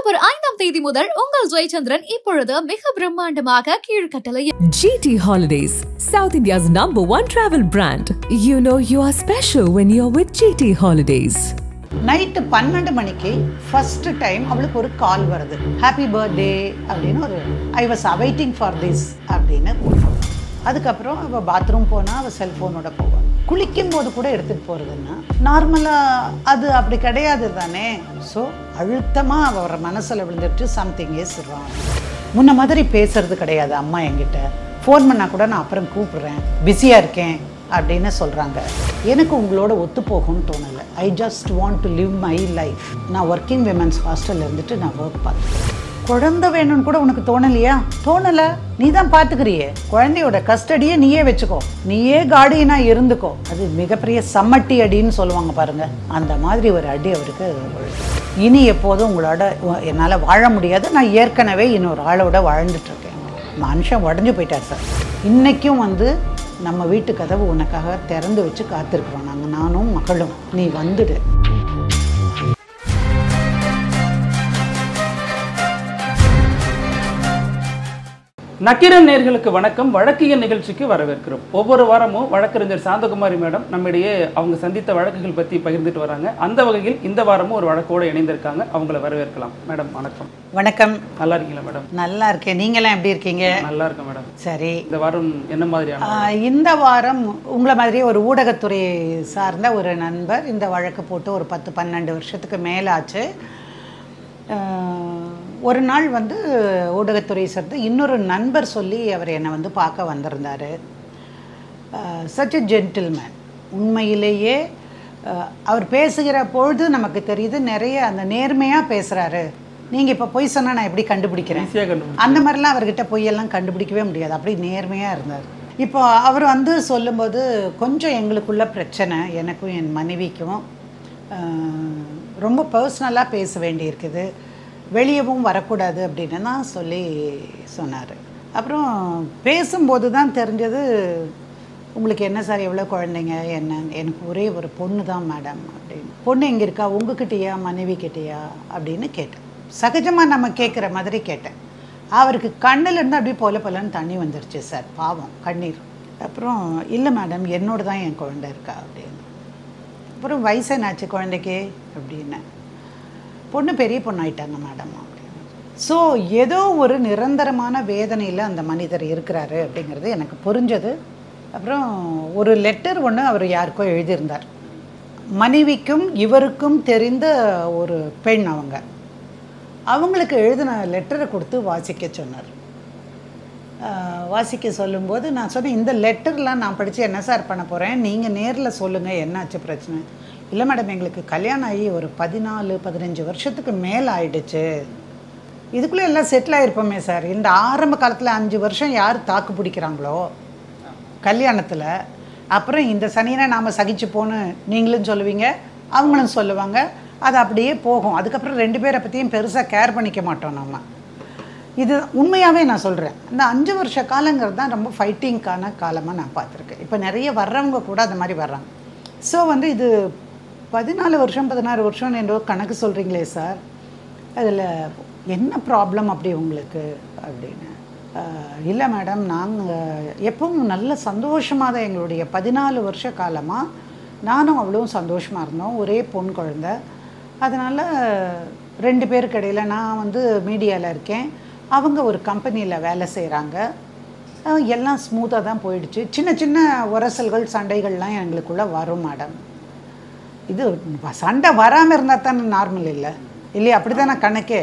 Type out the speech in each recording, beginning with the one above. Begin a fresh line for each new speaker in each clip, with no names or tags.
October 5ஆம் தேதி முதல் உங்கள் ஜெயச்சந்திரன் இப்பொழுது மிக பிரம்மாண்டமாக கீழ்கட்டளையில்
GT Holidays, South India's #1 travel brand. You know you are special when you're with GT Holidays.
Night 12 மணிக்கு ஃபர்ஸ்ட் டைம் அவளுக்கு ஒரு கால் வருது. ஹாப்பி பர்த்டே அப்படின்னு ஒரு I was awaiting for this அப்படின்னு போடுறோம். அதுக்கப்புறம் அவள் பாத்ரூம் போனால் அவள் செல்ஃபோனோட போவாள். குளிக்கும் போது கூட எடுத்துகிட்டு போகிறதுன்னா நார்மலாக அது அப்படி கிடையாது தானே. ஸோ அழுத்தமாக அவரோட மனசில் விழுந்துட்டு சம்திங் இஸ் ராங். முன்ன மாதிரி பேசுறது கிடையாது. அம்மா என்கிட்ட ஃபோன் பண்ணால் கூட நான் அப்புறம் கூப்பிட்றேன், பிஸியாக இருக்கேன் அப்படின்னு சொல்கிறாங்க. எனக்கு உங்களோட ஒத்து போகும்னு தோணலை. I just want to live my life. நான் ஒர்க்கிங் விமன்ஸ் ஹாஸ்டலில் இருந்துட்டு நான் ஒர்க் பார்த்துக்கிறேன். குழந்தை வேணும்னு கூட உனக்கு தோணலையா? தோணலை, நீ தான் பார்த்துக்கிறியே. குழந்தையோட கஸ்டடியை நீயே வச்சுக்கோ, நீயே கார்டியனாக இருந்துக்கோ. அது மிகப்பெரிய சம்மட்டி அடின்னு சொல்லுவாங்க பாருங்கள், அந்த மாதிரி ஒரு அடி அவருக்கு. இனி எப்போதும் உங்களோட என்னால் வாழ முடியாது, நான் ஏற்கனவே இன்னொரு ஆளோட வாழ்ந்துட்டுருக்கேன். மனுஷன் உடஞ்சி போயிட்டார் சார். இன்றைக்கும் நம்ம வீட்டு கதவு உனக்காக திறந்து வச்சு காத்திருக்கிறோம் நாங்கள், நானும் மகளும். நீ வந்துடு.
நக்கீரன் நேயர்களுக்கு வணக்கம். வழக்கியல் நிகழ்ச்சிக்கு வரவேற்கிறோம். ஒவ்வொரு வாரமும் வழக்கறிஞர் சாந்தகுமாரி மேடம் நம்மிடையே அவங்க சந்தித்த வழக்குகள் பற்றி பகிர்ந்துட்டு வராங்க. அந்த வகையில் இந்த வாரமும் ஒரு வழக்கோடு இணைந்திருக்காங்க. அவங்கள வரவேற்கலாம். மேடம் வணக்கம்.
வணக்கம்.
நல்லா இருக்கீங்களா மேடம்?
நல்லா இருக்கேன். நீங்களாம் எப்படி இருக்கீங்க?
நல்லா இருக்கேன் மேடம்.
சரி,
இந்த வாரம் என்ன மாதிரியான?
இந்த வாரம் உங்களை மாதிரியே ஒரு ஊடகத்துறை சார்ந்த ஒரு நண்பர் இந்த வழக்கு போட்டு ஒரு 10-12 வருஷத்துக்கு மேலே ஆச்சு. ஒரு நாள் ஊடகத்துறை சார்ந்து இன்னொரு நண்பர் சொல்லி அவர் என்னை பார்க்க வந்திருந்தார். Such a gentleman. உண்மையிலேயே அவர் பேசுகிற பொழுது நமக்கு தெரியுது நிறைய அந்த நேர்மையாக பேசுகிறாரு. நீங்கள் இப்போ பொய் சொன்னால் நான் எப்படி கண்டுபிடிக்கிறேன், அந்த மாதிரிலாம் அவர்கிட்ட பொய்யெல்லாம் கண்டுபிடிக்கவே முடியாது. அப்படி நேர்மையாக இருந்தார். இப்போ அவர் சொல்லும்போது கொஞ்சம் எங்களுக்குள்ள பிரச்சனை, எனக்கும் என் மனைவிக்கும் ரொம்ப பர்சனலாக பேச வேண்டியிருக்குது, வெளியவும் வரக்கூடாது அப்படின்னு தான் சொன்னார். அப்புறம் பேசும்போது தான் தெரிஞ்சது, உங்களுக்கு என்ன சார், எவ்வளோ குழந்தைங்க என்ன? எனக்கு ஒரே ஒரு பொண்ணு தான் மேடம் அப்படின்னு. பொண்ணு எங்கே இருக்கா, உங்ககிட்டயா மனைவிக்கிட்டேயா அப்படின்னு கேட்டேன். சகஜமாக நம்ம கேட்குற மாதிரி கேட்டேன். அவருக்கு கண்ணிலேருந்து அப்படியே போலன்னு தண்ணி வந்துருச்சு சார், பாவம் கண்ணீர். அப்புறம் இல்லை மேடம், என்னோட தான் என் குழந்தை இருக்கா அப்படின்னு. அப்புறம் வயசு என்னாச்சு குழந்தைக்கு அப்படின்னு. பொண்ணு பெரிய பொண்ணு ஆயிட்டாங்க மேடம் அப்படின்னு. ஸோ ஏதோ ஒரு நிரந்தரமான வேதனையில் அந்த மனிதர் இருக்கிறாரு அப்படிங்கிறது எனக்கு புரிஞ்சது. அப்புறம் ஒரு லெட்டர் ஒன்று அவர் யாருக்கோ எழுதியிருந்தார். மனைவிக்கும் இவருக்கும் தெரிந்த ஒரு பெண், அவங்களுக்கு எழுதின லெட்டரை கொடுத்து வாசிக்க சொன்னார். வாசிக்க சொல்லும்போது நான் சொன்னேன், இந்த லெட்டர்லாம் நான் படித்து என்ன சார் பண்ண போகிறேன், நீங்கள் நேரில் சொல்லுங்கள் என்னாச்சு பிரச்சனை. இல்லை மேடம், எங்களுக்கு கல்யாணம் ஆகி ஒரு 14-15 வருஷத்துக்கு மேலே ஆயிடுச்சு, இதுக்குள்ளே எல்லாம் செட்டில் ஆகிருப்போமே சார். இந்த ஆரம்ப காலத்தில் 5 வருஷம் யார் தாக்கு பிடிக்கிறாங்களோ கல்யாணத்தில், அப்புறம் இந்த சனியனை நாம் சகிச்சுப்போன்னு நீங்களும் சொல்லுவீங்க, அவங்களும் சொல்லுவாங்க, அது அப்படியே போகும். அதுக்கப்புறம் 2 பேரை பற்றியும் பெருசாக கேர் பண்ணிக்க மாட்டோம் நம்ம. இது உண்மையாகவே நான் சொல்கிறேன். இந்த 5 வருஷ காலங்கிறது தான் ரொம்ப ஃபைட்டிங்க்கான காலமாக நான் பார்த்துருக்கேன். இப்போ நிறைய வர்றவங்க கூட அந்த மாதிரி வர்றாங்க. ஸோ இது 14 வருஷம் 16 வருஷம்னு என்னோ கணக்கு சொல்கிறீங்களே சார், அதில் என்ன ப்ராப்ளம் அப்படி உங்களுக்கு அப்படின்னு. இல்லை மேடம், நாங்கள் எப்பவும் நல்ல சந்தோஷமாக தான் எங்களுடைய 14 வருஷ காலமாக நானும் அவ்வளோ சந்தோஷமாக இருந்தோம். ஒரே பொன் குழந்தை. அதனால் 2 பேருக்கு இடையில் நான் மீடியாவில் இருக்கேன், அவங்க ஒரு கம்பெனியில் வேலை செய்கிறாங்க. எல்லாம் ஸ்மூத்தாக தான் போயிடுச்சு. சின்ன சின்ன உரசல்கள் சண்டைகள்லாம் எங்களுக்குள்ளே வரும் மேடம். இது சண்டை வராமல் இருந்தால் தானே நார்மல் இல்லையா? அப்படி தான் நான் கணக்கே.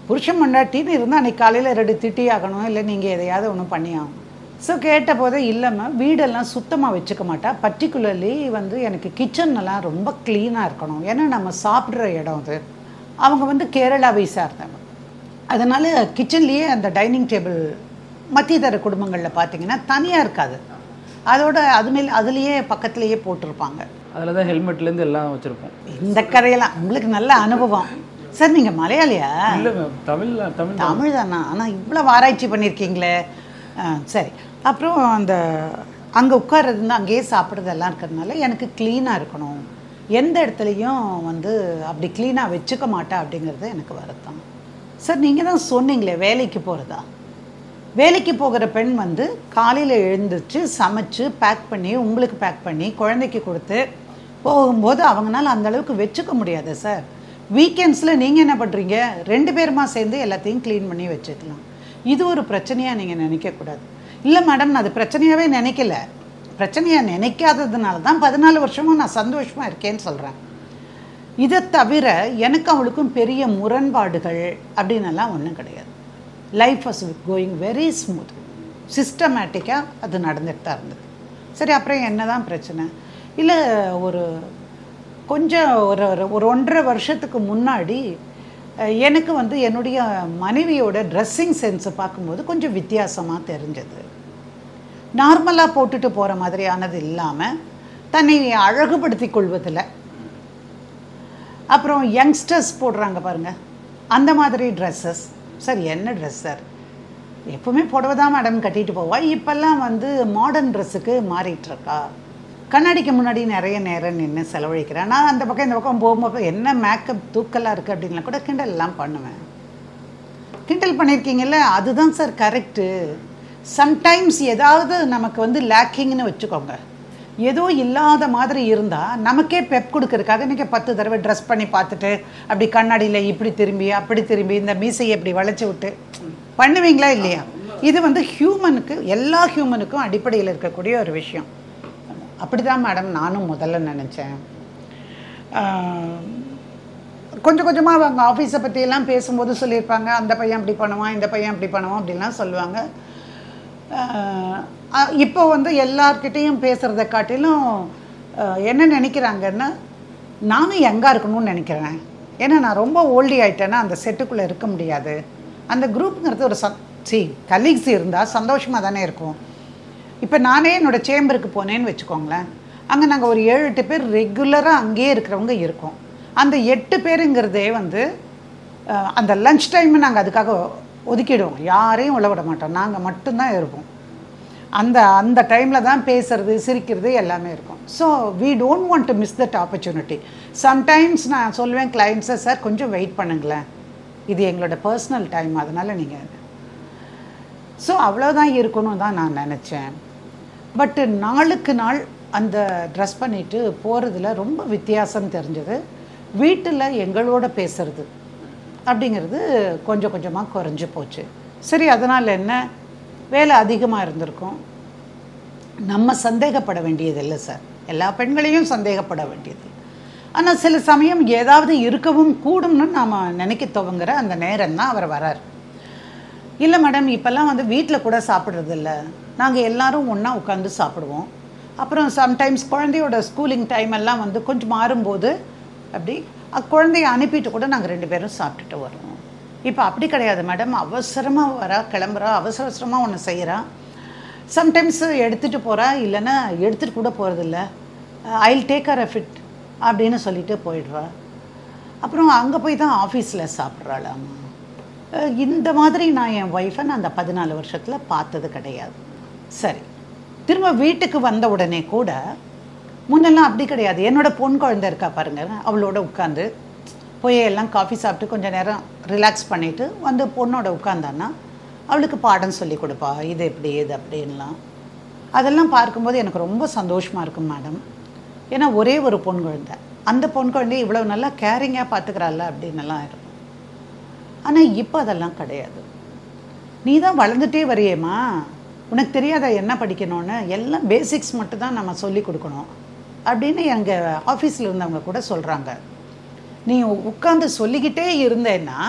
புருஷன் மண்டாட்டின்னு இருந்தால் அன்றைக்கி காலையில் 2 திட்டி ஆகணும், இல்லை நீங்கள் எதையாவது ஒன்றும் பண்ணி ஆகணும். ஸோ கேட்ட போதே இல்லாமல் வீடெல்லாம் சுத்தமாக வச்சுக்க மாட்டா. பர்டிகுலர்லி எனக்கு கிச்சன்லாம் ரொம்ப க்ளீனாக இருக்கணும், ஏன்னா நம்ம சாப்பிட்ற இடம் அது. அவங்க கேரளாவை சார்ந்தவங்க. அதனால் கிச்சன்லேயே அந்த டைனிங் டேபிள் மத்திய தர குடும்பங்களில் பார்த்தீங்கன்னா தனியாக இருக்காது, அதோட அதுலேயே பக்கத்துலேயே போட்டிருப்பாங்க.
அதில் தான் ஹெல்மெட்லேருந்து எல்லாம் வச்சுருப்போம்.
இந்த கதையெல்லாம் உங்களுக்கு நல்ல அனுபவம் சார். நீங்கள் மலையாளியா?
இல்லை மேம்,
தமிழ் தானா? ஆனால் இவ்வளோ ஆராய்ச்சி பண்ணியிருக்கீங்களே. சரி. அப்புறம் அங்கே உட்கார்றது அங்கேயே சாப்பிட்றதெல்லாம் இருக்கிறதுனால எனக்கு க்ளீனாக இருக்கணும், எந்த இடத்துலையும் அப்படி க்ளீனாக வச்சுக்க மாட்டா அப்படிங்கிறது எனக்கு வருத்தம். சார் நீங்கள் தான் சொன்னீங்களே வேலைக்கு போகிறதா, வேலைக்கு போகிற பெண் வந்து காலையில் எழுந்திரிச்சு சமைச்சு பேக் பண்ணி உங்களுக்கு பேக் பண்ணி குழந்தைக்கு கொடுத்து போகும்போது அவங்களால அந்தளவுக்கு வச்சுக்க முடியாது சார். வீக்கெண்ட்ஸில் நீங்கள் என்ன பண்ணுறீங்க, 2 பேருமா சேர்ந்து எல்லாத்தையும் க்ளீன் பண்ணி வச்சுக்கலாம். இது ஒரு பிரச்சனையாக நீங்கள் நினைக்கக்கூடாது. இல்லை மேடம் நான் அது பிரச்சனையாகவே நினைக்கல, பிரச்சனையாக நினைக்காததுனால தான் 14 வருஷமும் நான் சந்தோஷமாக இருக்கேன்னு சொல்கிறேன். இதை தவிர எனக்கு அவளுக்கும் பெரிய முரண்பாடுகள் அப்படின்னெல்லாம் ஒன்றும் கிடையாது. Life was going very smooth, சிஸ்டமேட்டிக்காக அது நடந்துகிட்டு தான் இருந்தது. சரி, அப்புறம் என்ன தான் பிரச்சனை இல்லை, கொஞ்சம் ஒரு 1.5 வருஷத்துக்கு முன்னாடி எனக்கு வந்து என்னுடைய மனைவியோட ட்ரெஸ்ஸிங் சென்ஸை பார்க்கும்போது கொஞ்சம் வித்தியாசமாக தெரிஞ்சது. நார்மலாக போட்டுட்டு போகிற மாதிரியானது இல்லாமல் தன்னை அழகுபடுத்தி கொள்வதில், அப்புறம் யங்ஸ்டர்ஸ் போடுறாங்க பாருங்கள் அந்த மாதிரி ட்ரெஸ்ஸஸ். சார் என்ன ட்ரெஸ் சார், எப்போவுமே புடவை தான் மேடம் கட்டிட்டு போவா, இப்போல்லாம் வந்து மாடர்ன் ட்ரெஸ்ஸுக்கு மாறிட்டுருக்கா, கண்ணாடிக்கு முன்னாடி நிறைய நேரம் நின்று செலவழிக்கிறேன். நான் அந்த பக்கம் இந்த பக்கம் போகும்போது என்ன மேக்கப் தூக்கலாக இருக்குது அப்படின்லாம் கூட கிண்டல்லாம் பண்ணுவேன். கிண்டல் பண்ணியிருக்கீங்கல்ல, அதுதான் சார் கரெக்டு. சம்டைம்ஸ் ஏதாவது நமக்கு வந்து லேக்கிங்னு வச்சுக்கோங்க, ஏதோ இல்லாத மாதிரி இருந்தால் நமக்கே பெப் கொடுக்கறதுக்காக நீங்கள் 10 தடவை ட்ரெஸ் பண்ணி பார்த்துட்டு அப்படி கண்ணாடியில் இப்படி திரும்பி அப்படி திரும்பி இந்த மீசையை இப்படி வளைச்சி விட்டு பண்ணுவீங்களா இல்லையா? இது வந்து ஹியூமனுக்கு, எல்லா ஹியூமனுக்கும் அடிப்படையில் இருக்கக்கூடிய ஒரு விஷயம். அப்படி தான் மேடம் நானும் முதல்ல நினச்சேன். கொஞ்சம் கொஞ்சமாக அவங்க ஆஃபீஸை பற்றியெல்லாம் பேசும்போது சொல்லியிருப்பாங்க, அந்த பையன் இப்படி பண்ணுவான், இந்த பையன் இப்படி பண்ணுவான் அப்படின்லாம் சொல்லுவாங்க. இப்போ வந்து எல்லார்கிட்டையும் பேசுகிறத காட்டிலும் என்ன நினைக்கிறாங்கன்னா, நானும் யங்காக இருக்கணும்னு நினைக்கிறேன். ஏன்னா நான் ரொம்ப ஓல்டி ஆகிட்டேன்னா அந்த செட்டுக்குள்ளே இருக்க முடியாது. அந்த குரூப்புங்கிறது ஒரு கலீக்ஸ் இருந்தால் சந்தோஷமாக தானே இருக்கும். இப்போ நானே என்னோடய சேம்பருக்கு போனேன்னு வச்சுக்கோங்களேன், அங்கே நாங்கள் ஒரு 7-8 பேர் ரெகுலராக அங்கேயே இருக்கிறவங்க இருக்கோம். அந்த 8 பேருங்கிறதே வந்து அந்த லன்ச் டைம் நாங்கள் அதுக்காக ஒதுக்கிடுவோம், யாரையும் உள்ள விட மாட்டோம், நாங்கள் மட்டும்தான் இருப்போம். அந்த டைமில் தான் பேசுகிறது சிரிக்கிறது எல்லாமே இருக்கும். So we don't want to miss that opportunity. Sometimes நான் சொல்லுவேன் கிளைண்ட்ஸை, சார் கொஞ்சம் வெயிட் பண்ணுங்களேன், இது எங்களோட பர்சனல் டைம், அதனால் நீங்கள். ஸோ அவ்வளோதான் இருக்கணும் தான் நான் நினச்சேன். பட்டு நாளுக்கு நாள் அந்த ட்ரெஸ் பண்ணிவிட்டு போகிறதுல ரொம்ப வித்தியாசம் தெரிஞ்சது. வீட்டில் எங்களோட பேசுறது அப்படிங்கிறது கொஞ்சம் கொஞ்சமாக குறைஞ்சி போச்சு. சரி, அதனால் என்ன, வேலை அதிகமாக இருந்திருக்கும். நம்ம சந்தேகப்பட வேண்டியது இல்லை சார், எல்லா பெண்களையும் சந்தேகப்பட வேண்டியது. ஆனால் சில சமயம் ஏதாவது இருக்கவும் கூடும்னு நாம் நினைக்க துவங்குற அந்த நேரம் தான் அவர் வரார். இல்லை மேடம் இப்போல்லாம் வந்து வீட்டில் கூட சாப்பிட்றதில்ல, நாங்கள் எல்லோரும் ஒன்றா உட்காந்து சாப்பிடுவோம். அப்புறம் சம்டைம்ஸ் குழந்தையோட ஸ்கூலிங் டைம் எல்லாம் வந்து கொஞ்சம் மாறும்போது அப்படி குழந்தைய அனுப்பிட்டு கூட நாங்கள் 2 பேரும் சாப்பிட்டுட்டு வருவோம். இப்போ அப்படி கிடையாது மேடம், அவசரமாக வரா, கிளம்புறா, அவசர அவசரமாக ஒன்று செய்கிறா, சம்டைம்ஸ் எடுத்துகிட்டு போகிறா, இல்லைன்னா எடுத்துகிட்டு கூட போகிறதில்ல, I'll take care of it அப்படின்னு சொல்லிட்டு போயிடுறா. அப்புறம் அங்கே போய் தான் ஆஃபீஸில் சாப்பிட்றாளாமா. இந்த மாதிரி நான் என் ஒய்ஃபை நான் அந்த 14 வருஷத்தில் பார்த்தது கிடையாது. சரி, திரும்ப வீட்டுக்கு வந்த உடனே கூட முன்னெல்லாம் அப்படி கிடையாது. என்னோடய பொன் குழந்தை இருக்கா பாருங்கள், அவளோட உட்காந்து போய் எல்லாம் காஃபி சாப்பிட்டு கொஞ்சம் நேரம் ரிலாக்ஸ் பண்ணிவிட்டு வந்து பொண்ணோட உட்காந்தான்னா அவளுக்கு பாடம் சொல்லி கொடுப்பா, இது எப்படி இது அப்படின்லாம். அதெல்லாம் பார்க்கும்போது எனக்கு ரொம்ப சந்தோஷமாக இருக்கும் மேடம். ஏன்னா ஒரே ஒரு பொன் குழந்தை, அந்த பொன் குழந்தைய இவ்வளோ நல்லா கேரிங்காக பார்த்துக்கிறாள் அப்படின்னலாம் இருக்கும். ஆனால் இப்போ அதெல்லாம் கிடையாது. நீ தான் வளர்ந்துட்டே வரையேம்மா, உனக்கு தெரியாத என்ன படிக்கணும்னு, எல்லாம் பேசிக்ஸ் மட்டும்தான் நம்ம சொல்லி கொடுக்கணும் அப்படின்னு எங்கள் ஆஃபீஸில் இருந்தவங்க கூட சொல்கிறாங்க. நீ உட்காந்து சொல்லிக்கிட்டே இருந்தேன்னா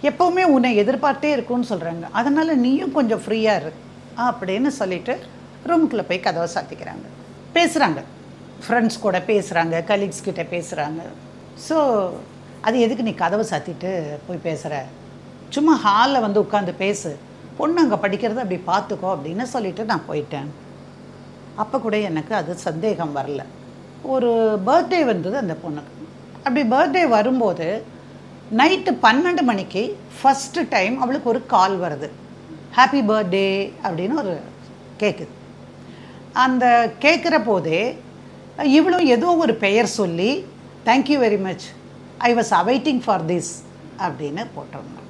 எப்போவுமே உன்னை எதிர்பார்த்தே இருக்குன்னு சொல்கிறாங்க, அதனால் நீயும் கொஞ்சம் ஃப்ரீயாக இரு அப்படின்னு சொல்லிவிட்டு ரூமுக்குள்ளே போய் கதவை சாத்திக்கிறாங்க. பேசுகிறாங்க, ஃப்ரெண்ட்ஸ் கூட பேசுகிறாங்க, கலீக்ஸ் கிட்ட பேசுகிறாங்க. ஸோ அது எதுக்கு நீ கதவை சாத்திட்டு போய் பேசுகிற, சும்மா ஹாலில் வந்து உட்காந்து பேசு, பொண்ணு அங்கே படிக்கிறத அப்படி பார்த்துக்கோ அப்படின்னு சொல்லிவிட்டு நான் போயிட்டேன். அப்போ கூட எனக்கு அது சந்தேகம் வரல. ஒரு பர்த்டே வந்தது அந்த பொண்ணுக்கு. அப்படி பர்த்டே வரும்போது நைட்டு 12 மணிக்கு ஃபஸ்ட்டு டைம் அவளுக்கு ஒரு கால் வருது, ஹாப்பி பர்த்டே அப்படின்னு ஒரு கேட்குது. அந்த கேட்குற போதே இவளும் ஏதோ ஒரு பெயர் சொல்லி thank you very much, I was awaiting for this அப்படின்னு போட்டிருந்தோம்.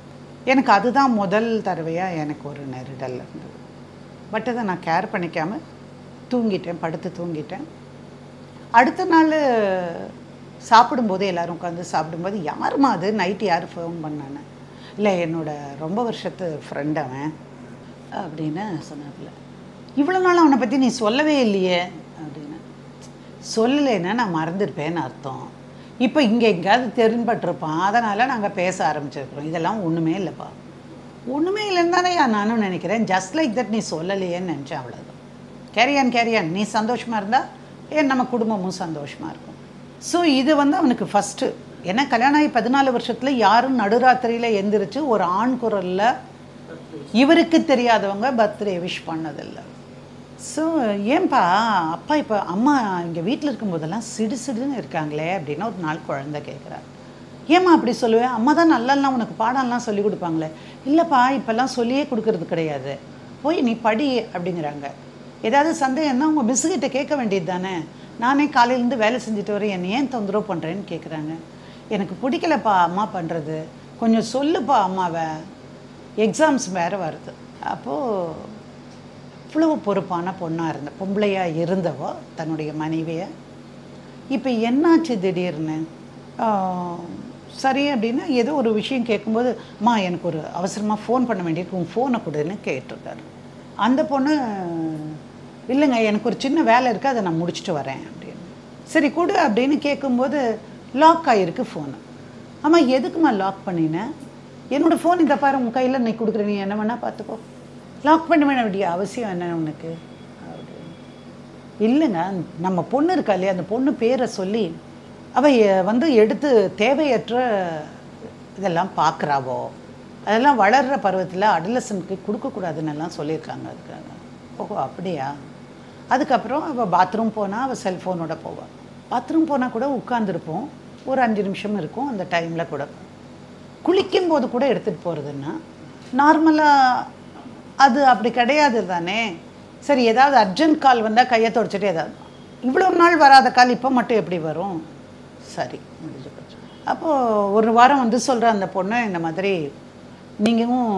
எனக்கு அதுதான் முதல் தடவையாக எனக்கு ஒரு நெருடல் இருந்தது. பட் அதை நான் கேர் பண்ணிக்காமல் தூங்கிட்டேன், படுத்து தூங்கிட்டேன். அடுத்த நாள் சாப்பிடும்போது எல்லோரும் உட்காந்து சாப்பிடும்போது, யாருமா அது நைட்டு யார் ஃபோன் பண்ணானே? இல்லை என்னோட ரொம்ப வருஷத்து ஃப்ரெண்ட் அவன் அப்படின்னு சொன்னாப்புல. இவ்வளோ நாள் அவனை பற்றி நீ சொல்லவே இல்லையே அப்படின்னு. சொல்லலைன்னா நான் மறந்துருப்பேன்னு அர்த்தம். இப்போ இங்கே எங்கேயாவது தெரின்பட்டிருப்பான், அதனால் நாங்கள் பேச ஆரம்பிச்சிருக்கிறோம். இதெல்லாம் ஒன்றுமே இல்லைப்பா. ஒன்றுமே இல்லைன்னு தானே நானும் நினைக்கிறேன். ஜஸ்ட் லைக் தட் நீ சொல்லலையேன்னு நினச்சேன், அவ்வளோதான். கேரியான் நீ சந்தோஷமாக இருந்தால் ஏன் நம்ம குடும்பமும் சந்தோஷமாக இருக்கும். ஸோ இது அவனுக்கு ஃபஸ்ட்டு. ஏன்னா கல்யாணம் ஆகி 14 வருஷத்தில் யாரும் நடுராத்திரியில் எந்திரிச்சு ஒரு ஆண் குரலில் இவருக்கு தெரியாதவங்க பர்த்டே விஷ் பண்ணதில்லை. ஸோ ஏன்பா அப்பா இப்போ அம்மா இங்கே வீட்டில் இருக்கும்போதெல்லாம் சிடுன்னு இருக்காங்களே அப்படின்னு ஒரு நாள் குழந்தை கேட்குறாரு. ஏம்மா அப்படி சொல்லுவேன்? அம்மா தான் நல்லாலாம் உனக்கு பாடம்லாம் சொல்லி கொடுப்பாங்களே. இல்லைப்பா இப்போல்லாம் சொல்லியே கொடுக்கறது கிடையாது, போய் நீ படி அப்படிங்கிறாங்க. ஏதாவது சந்தேகம்னா உங்கள் மிஸ்ஸுக்கிட்ட கேட்க வேண்டியது தானே. நானே காலையிலேருந்து வேலை செஞ்சுட்டு வரேன், என்னை ஏன் தொந்தரவு பண்ணுறேன்னு கேட்குறாங்க. எனக்கு பிடிக்கலப்பா அம்மா பண்ணுறது, கொஞ்சம் சொல்லுப்பா அம்மாவை, எக்ஸாம்ஸ் வேறு வருது. அப்போது இவ்வளோ பொறுப்பான பொண்ணாக இருந்த பொம்பளையாக இருந்தவோ தன்னுடைய மனைவியை இப்போ என்னாச்சு திடீர்னு சரி அப்படின்னா ஏதோ ஒரு விஷயம் கேட்கும்போது, அம்மா எனக்கு ஒரு அவசரமாக ஃபோன் பண்ண வேண்டியது, உன் ஃபோனை கொடுன்னு கேட்டிருக்காரு. அந்த பொண்ணு, இல்லைங்க எனக்கு ஒரு சின்ன வேலை இருக்குது, அதை நான் முடிச்சுட்டு வரேன் அப்படின்னு. சரி கொடு அப்படின்னு கேட்கும்போது லாக் ஆகிருக்கு ஃபோனு. ஆமாம் எதுக்குமா லாக் பண்ணினேன்? என்னோடய ஃபோன் இந்த பாரு உன் கையில் நீ கொடுக்குற, நீ என்ன வேணால் பார்த்துக்கோ, லாக் பண்ண வேண்டிய அவசியம் என்ன உனக்கு அப்படின்னு. இல்லைங்க நம்ம பொண்ணு இருக்கா இல்லையா, அந்த பொண்ணு பேரை சொல்லி அவள் எடுத்து தேவையற்ற இதெல்லாம் பார்க்குறாவோ, அதெல்லாம் வளர்கிற பருவத்தில் அடலசனுக்கு கொடுக்கக்கூடாதுன்னெல்லாம் சொல்லியிருக்காங்க. அதுக்காக ஓஹோ அப்படியா. அதுக்கப்புறம் அவள் பாத்ரூம் போனால் அவள் செல்ஃபோனோட போவாள். பாத்ரூம் போனால் கூட உட்காந்துருப்போம், ஒரு 5 நிமிஷம் இருக்கும், அந்த டைமில் கூட குளிக்கும்போது கூட எடுத்துகிட்டு போகிறதுன்னா நார்மலாக அது அப்படி கிடையாது தானே. சரி ஏதாவது அர்ஜென்ட் கால் வந்தால் கையை தொடச்சிட்டு ஏதாவது, இவ்வளோ நாள் வராத கால் இப்போ மட்டும் எப்படி வரும்? சரி முடிஞ்சு போச்சு. அப்போது ஒரு வாரம் சொல்கிறேன் அந்த பொண்ணு, இந்த மாதிரி நீங்களும்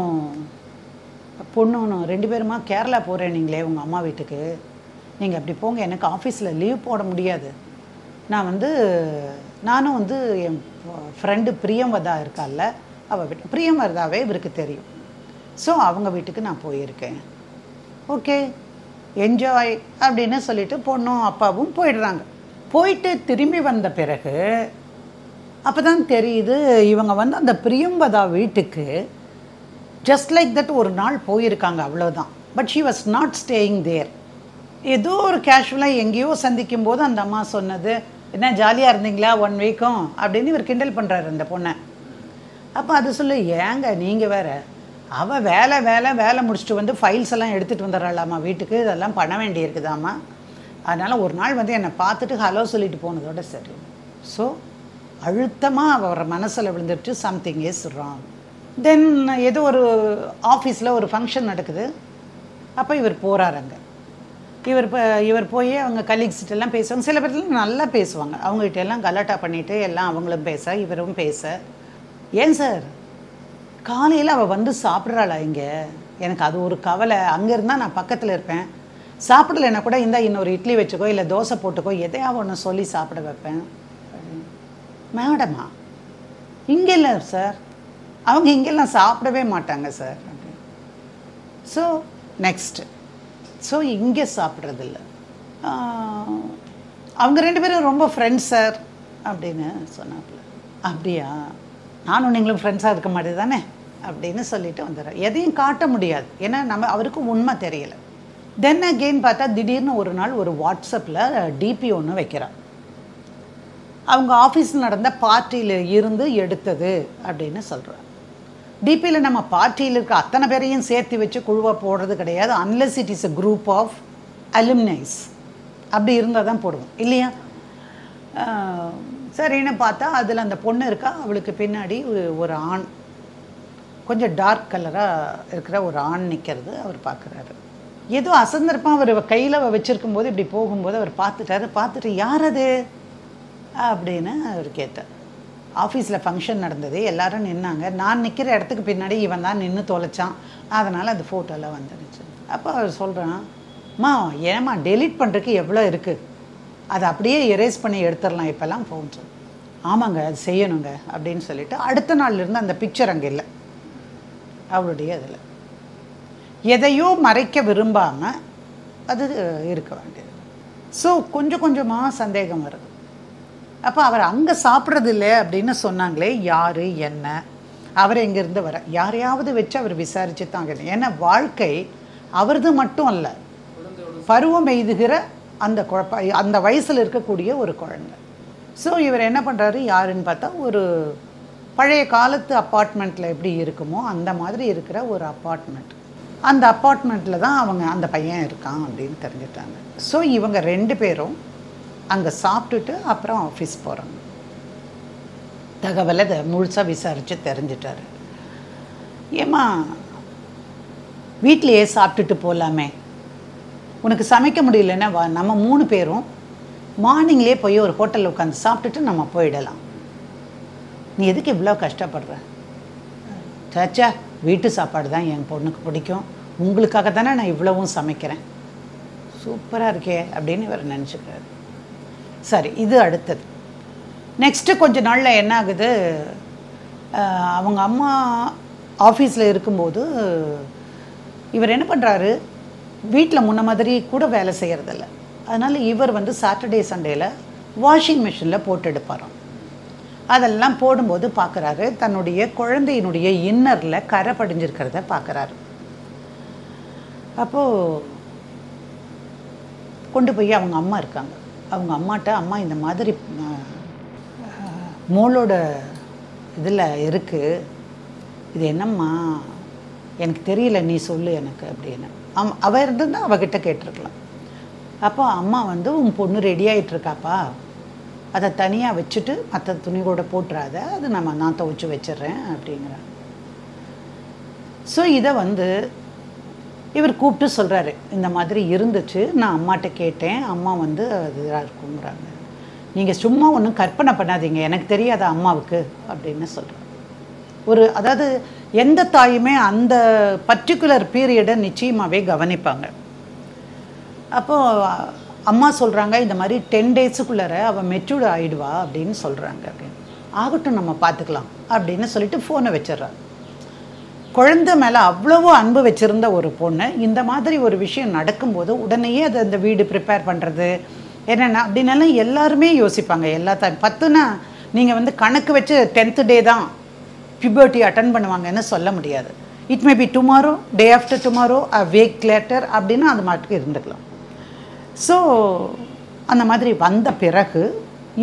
பொண்ணும் 2 பேருமா கேரளா போகிறேன் நீங்களே உங்கள் அம்மா வீட்டுக்கு, நீங்கள் அப்படி போங்க, எனக்கு ஆஃபீஸில் லீவ் போட முடியாது. நான் நானும் என் ஃப்ரெண்டு பிரியம்வதா இருக்கால்ல, அவள் வீட்டு பிரியம்வதாவே இவருக்கு தெரியும். ஸோ அவங்க வீட்டுக்கு நான் போயிருக்கேன், ஓகே என்ஜாய் அப்படின்னு சொல்லிட்டு பொண்ணும் அப்பாவும் போயிடுறாங்க. போயிட்டு திரும்பி வந்த பிறகு அப்போ தான் தெரியுது இவங்க அந்த பிரியம்வதா வீட்டுக்கு ஜஸ்ட் லைக் தட் ஒரு நாள் போயிருக்காங்க, அவ்வளோதான். But she was not staying there. ஏதோ ஒரு கேஷுவலாக எங்கேயோ சந்திக்கும் போது அந்த அம்மா சொன்னது, என்ன ஜாலியாக இருந்தீங்களா 1 வீக்கும் அப்படின்னு இவர் கிண்டல் பண்ணுறாரு அந்த பொண்ணை. அப்போ அது சொல்லு, ஏங்க நீங்கள் வேறு, அவள் வேலை முடிச்சுட்டு ஃபைல்ஸ் எல்லாம் எடுத்துகிட்டு வந்துடுறாளாம்மா வீட்டுக்கு, இதெல்லாம் பண்ண வேண்டியிருக்குதாம்மா. அதனால் ஒரு நாள் என்னை பார்த்துட்டு ஹலோ சொல்லிட்டு போனதோட சரி. ஸோ அழுத்தமாக அவர் மனசில் விழுந்துட்டு சம்திங் இஸ் ராங். தென் ஏதோ ஒரு ஆஃபீஸில் ஒரு ஃபங்க்ஷன் நடக்குது, அப்போ இவர் போகிறார் அங்கே. இவர் போய் அவங்க கலீக்ஸ்கிட்டெல்லாம் பேசுவாங்க, சில பேர்லாம் நல்லா பேசுவாங்க, அவங்ககிட்ட எல்லாம் கலாட்டா பண்ணிவிட்டு எல்லாம் அவங்களும் பேச இவரும் பேச. ஏன் சார் காலையில் அவள் சாப்பிட்றாளா இங்கே, எனக்கு அது ஒரு கவலை, அங்கே இருந்தால் நான் பக்கத்தில் இருப்பேன், சாப்பிடலைன்னா கூட இன்னொரு இட்லி வச்சுக்கோ இல்லை தோசை போட்டுக்கோ எதையாவது ஒன்று சொல்லி சாப்பிட வைப்பேன். மேடமா இங்கே இல்லை சார், அவங்க இங்கெல்லாம் சாப்பிடவே மாட்டாங்க சார். ஸோ நெக்ஸ்ட்டு, ஸோ இங்கே சாப்பிட்றதில்ல, அவங்க 2 பேரும் ரொம்ப ஃப்ரெண்ட்ஸ் சார் அப்படின்னு சொன்னாப்புல. அப்படியா, நானும் நீங்களும் ஃப்ரெண்ட்ஸாக இருக்க மாட்டேது தானே அப்படின்னு சொல்லிட்டு வந்துடுறேன். எதையும் காட்ட முடியாது, ஏன்னா அவருக்கு உண்மை தெரியலை. தென் அகெயின் பார்த்தா திடீர்னு ஒரு நாள் ஒரு வாட்ஸ்அப்பில் டிபி ஒன்று வைக்கிறான், அவங்க ஆஃபீஸில் நடந்த பார்ட்டியில் இருந்து எடுத்தது அப்படின்னு சொல்கிறார். டிபியில் நம்ம பார்ட்டியில் இருக்க அத்தனை பேரையும் சேர்த்து வச்சு குழுவாக போடுறது கிடையாது, unless it is a group of alumnis. அப்படி இருந்தால் தான் போடுவோம் இல்லையா. சரின்னு பார்த்தா அதில் அந்த பொண்ணு இருக்கா, அவளுக்கு பின்னாடி ஒரு ஆண், கொஞ்சம் டார்க் கலராக இருக்கிற ஒரு ஆண் நிற்கிறது அவர் பார்க்குறாரு. ஏதோ அசந்தர்ப்பம் அவர் கையில் வச்சுருக்கும் போது இப்படி போகும்போது அவர் பார்த்துட்டாரு. பார்த்துட்டு யார் அது அப்படின்னு அவர் கேட்டார். ஆஃபீஸில் ஃபங்க்ஷன் நடந்தது, எல்லோரும் நின்னாங்க. நான் நிற்கிற இடத்துக்கு பின்னாடி இவன் தான் நின்று தொலைச்சான், அதனால் அந்த ஃபோட்டோலாம் வந்துடுச்சு. அப்போ அவர் சொல்கிறான், அம்மா ஏம்மா டெலீட் பண்ணுறதுக்கு எவ்வளோ இருக்குது, அதை அப்படியே எரேஸ் பண்ணி எடுத்துடலாம் இப்போல்லாம் ஃபோன். சொல்லு. ஆமாங்க அது செய்யணுங்க அப்படின்னு சொல்லிட்டு அடுத்த நாள்லேருந்து அந்த பிக்சர் அங்கே இல்லை அவருடைய இதில். எதையோ மறைக்க விரும்பாமல் அது இருக்க வேண்டியது. ஸோ கொஞ்சம் கொஞ்சமாக சந்தேகம் வருது. அப்போ அவர் அங்கே சாப்பிட்றது இல்லை அப்படின்னு சொன்னாங்களே, யார் என்ன, அவர் எங்கேருந்து வர, யாரையாவது வச்சு அவர் விசாரித்து தாங்க. ஏன்னா வாழ்க்கை அவரது மட்டும் அல்ல, பருவம் எய்துகிற அந்த வயசில் இருக்கக்கூடிய ஒரு குழந்தை. ஸோ இவர் என்ன பண்ணுறாரு, யாருன்னு பார்த்தா ஒரு பழைய காலத்து அப்பார்ட்மெண்ட்டில் எப்படி இருக்குமோ அந்த மாதிரி இருக்கிற ஒரு அப்பார்ட்மெண்ட். அந்த அப்பார்ட்மெண்ட்டில் தான் அந்த பையன் இருக்கான் அப்படின்னு தெரிஞ்சுட்டாங்க. ஸோ இவங்க 2 பேரும் அங்கே சாப்பிட்டுட்டு அப்புறம் ஆஃபீஸ் போகிறாங்க. தகவலை முழுசாக விசாரித்து தெரிஞ்சிட்டாரு. ஏம்மா வீட்டிலையே சாப்பிட்டுட்டு போகலாமே, உனக்கு சமைக்க முடியலன்னா வா, நம்ம 3 பேரும் மார்னிங்லேயே போய் ஒரு ஹோட்டலில் உட்காந்து சாப்பிட்டுட்டு நம்ம போயிடலாம். நீ எதுக்கு இவ்வளோ கஷ்டப்படுற? சாச்சா வீட்டு சாப்பாடு தான் என் பொண்ணுக்கு பிடிக்கும், உங்களுக்காக தானே நான் இவ்வளவும் சமைக்கிறேன், சூப்பராக இருக்கே அப்படின்னு இவர் நினச்சிக்கிறாரு. சரி, இது அடுத்தது. நெக்ஸ்ட்டு கொஞ்ச நாளில் என்ன ஆகுது, அவங்க அம்மா ஆஃபீஸில் இருக்கும்போது இவர் என்ன பண்ணுறாரு, வீட்டில் முன்ன மாதிரி கூட வேலை செய்கிறதில்ல. அதனால் இவர் சாட்டர்டே சண்டேயில் வாஷிங் மிஷினில் போட்டு எடுப்பாராம். அதெல்லாம் போடும்போது பார்க்குறாரு, தன்னுடைய குழந்தையினுடைய இன்னரில் கரை படிஞ்சிருக்கிறத பார்க்குறாரு. அப்போது கொண்டு போய் அவங்க அம்மா இருக்காங்க, அவங்க அம்மாட்ட, அம்மா இந்த மாதிரி மோளோட இதில் இருக்குது, இது என்னம்மா எனக்கு தெரியல, நீ சொல்லு எனக்கு அப்படின்னு. அவள் இருந்திருந்தால் அவகிட்ட கேட்டிருக்கலாம். அப்போ அம்மா உன் பொண்ணு ரெடி ஆகிட்டுருக்காப்பா, அதை தனியாக வச்சுட்டு மற்ற துணி கூட போட்டுறாத, அது நான் துவைச்சி வச்சிட்றேன் அப்படிங்கிறாங்க. ஸோ இதை இவர் கூப்பிட்டு சொல்கிறாரு, இந்த மாதிரி இருந்துச்சு, நான் அம்மாட்ட கேட்டேன், அம்மா அது இதாக இருக்குங்கிறாங்க. நீங்கள் சும்மா ஒன்றும் கற்பனை பண்ணாதீங்க, எனக்கு தெரியாத அம்மாவுக்கு அப்படின்னு சொல்கிறார். அதாவது எந்த தாயுமே அந்த பர்டிகுலர் பீரியடை நிச்சயமாகவே கவனிப்பாங்க. அப்போது அம்மா சொல்கிறாங்க, இந்த மாதிரி 10 டேஸுக்குள்ளார அவள் மெச்சூர்ட் ஆகிடுவா அப்படின்னு சொல்கிறாங்க. அப்படின்னு ஆகட்டும் நம்ம பார்த்துக்கலாம் அப்படின்னு சொல்லிட்டு ஃபோனை வச்சிட்றாங்க. குழந்தை மேலே அவ்வளவோ அன்பு வச்சுருந்த ஒரு பொண்ணு இந்த மாதிரி ஒரு விஷயம் நடக்கும்போது உடனேயே அது அந்த வீடு ப்ரிப்பேர் பண்ணுறது என்னென்ன அப்படின்னாலும் எல்லாருமே யோசிப்பாங்க. எல்லா 10னா நீங்கள் கணக்கு வச்சு 10th டே தான் பியூபர்ட்டி அட்டன் பண்ணுவாங்கன்னு சொல்ல முடியாது. It may be tomorrow, day after tomorrow, a week later அப்படின்னு அது மாட்டுக்கு இருந்துக்கலாம். ஸோ அந்த மாதிரி வந்த பிறகு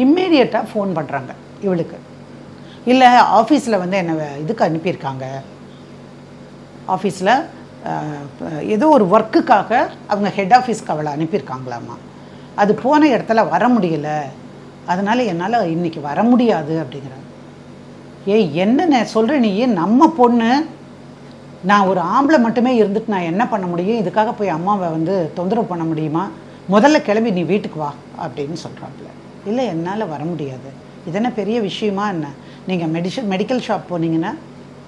இம்மீடியட்டாக ஃபோன் பண்ணுறாங்க இவளுக்கு. இல்லை ஆஃபீஸில் என்னை இதுக்கு அனுப்பியிருக்காங்க, ஆஃபீஸில் ஏதோ ஒரு ஒர்க்குக்காக அவங்க ஹெட் ஆஃபீஸ்க்கு அவளை அனுப்பியிருக்காங்களாம்மா, அது போன இடத்துல வர முடியலை, அதனால் என்னால் இன்றைக்கி வர முடியாது அப்படிங்கிறாங்க. என்ன சொல்கிற நீ, நம்ம பொண்ணு, நான் ஒரு ஆம்பளை மட்டுமே இருந்துட்டு நான் என்ன பண்ண முடியும், இதுக்காக போய் அம்மாவை தொந்தரவு பண்ண முடியுமா, முதல்ல கிளம்பி நீ வீட்டுக்கு வா அப்படின்னு சொல்கிறாப்புல. இல்லை என்னால் வர முடியாது, இதென்ன பெரிய விஷயமா என்ன, நீங்கள் மெடிக்கல் ஷாப் போனீங்கன்னா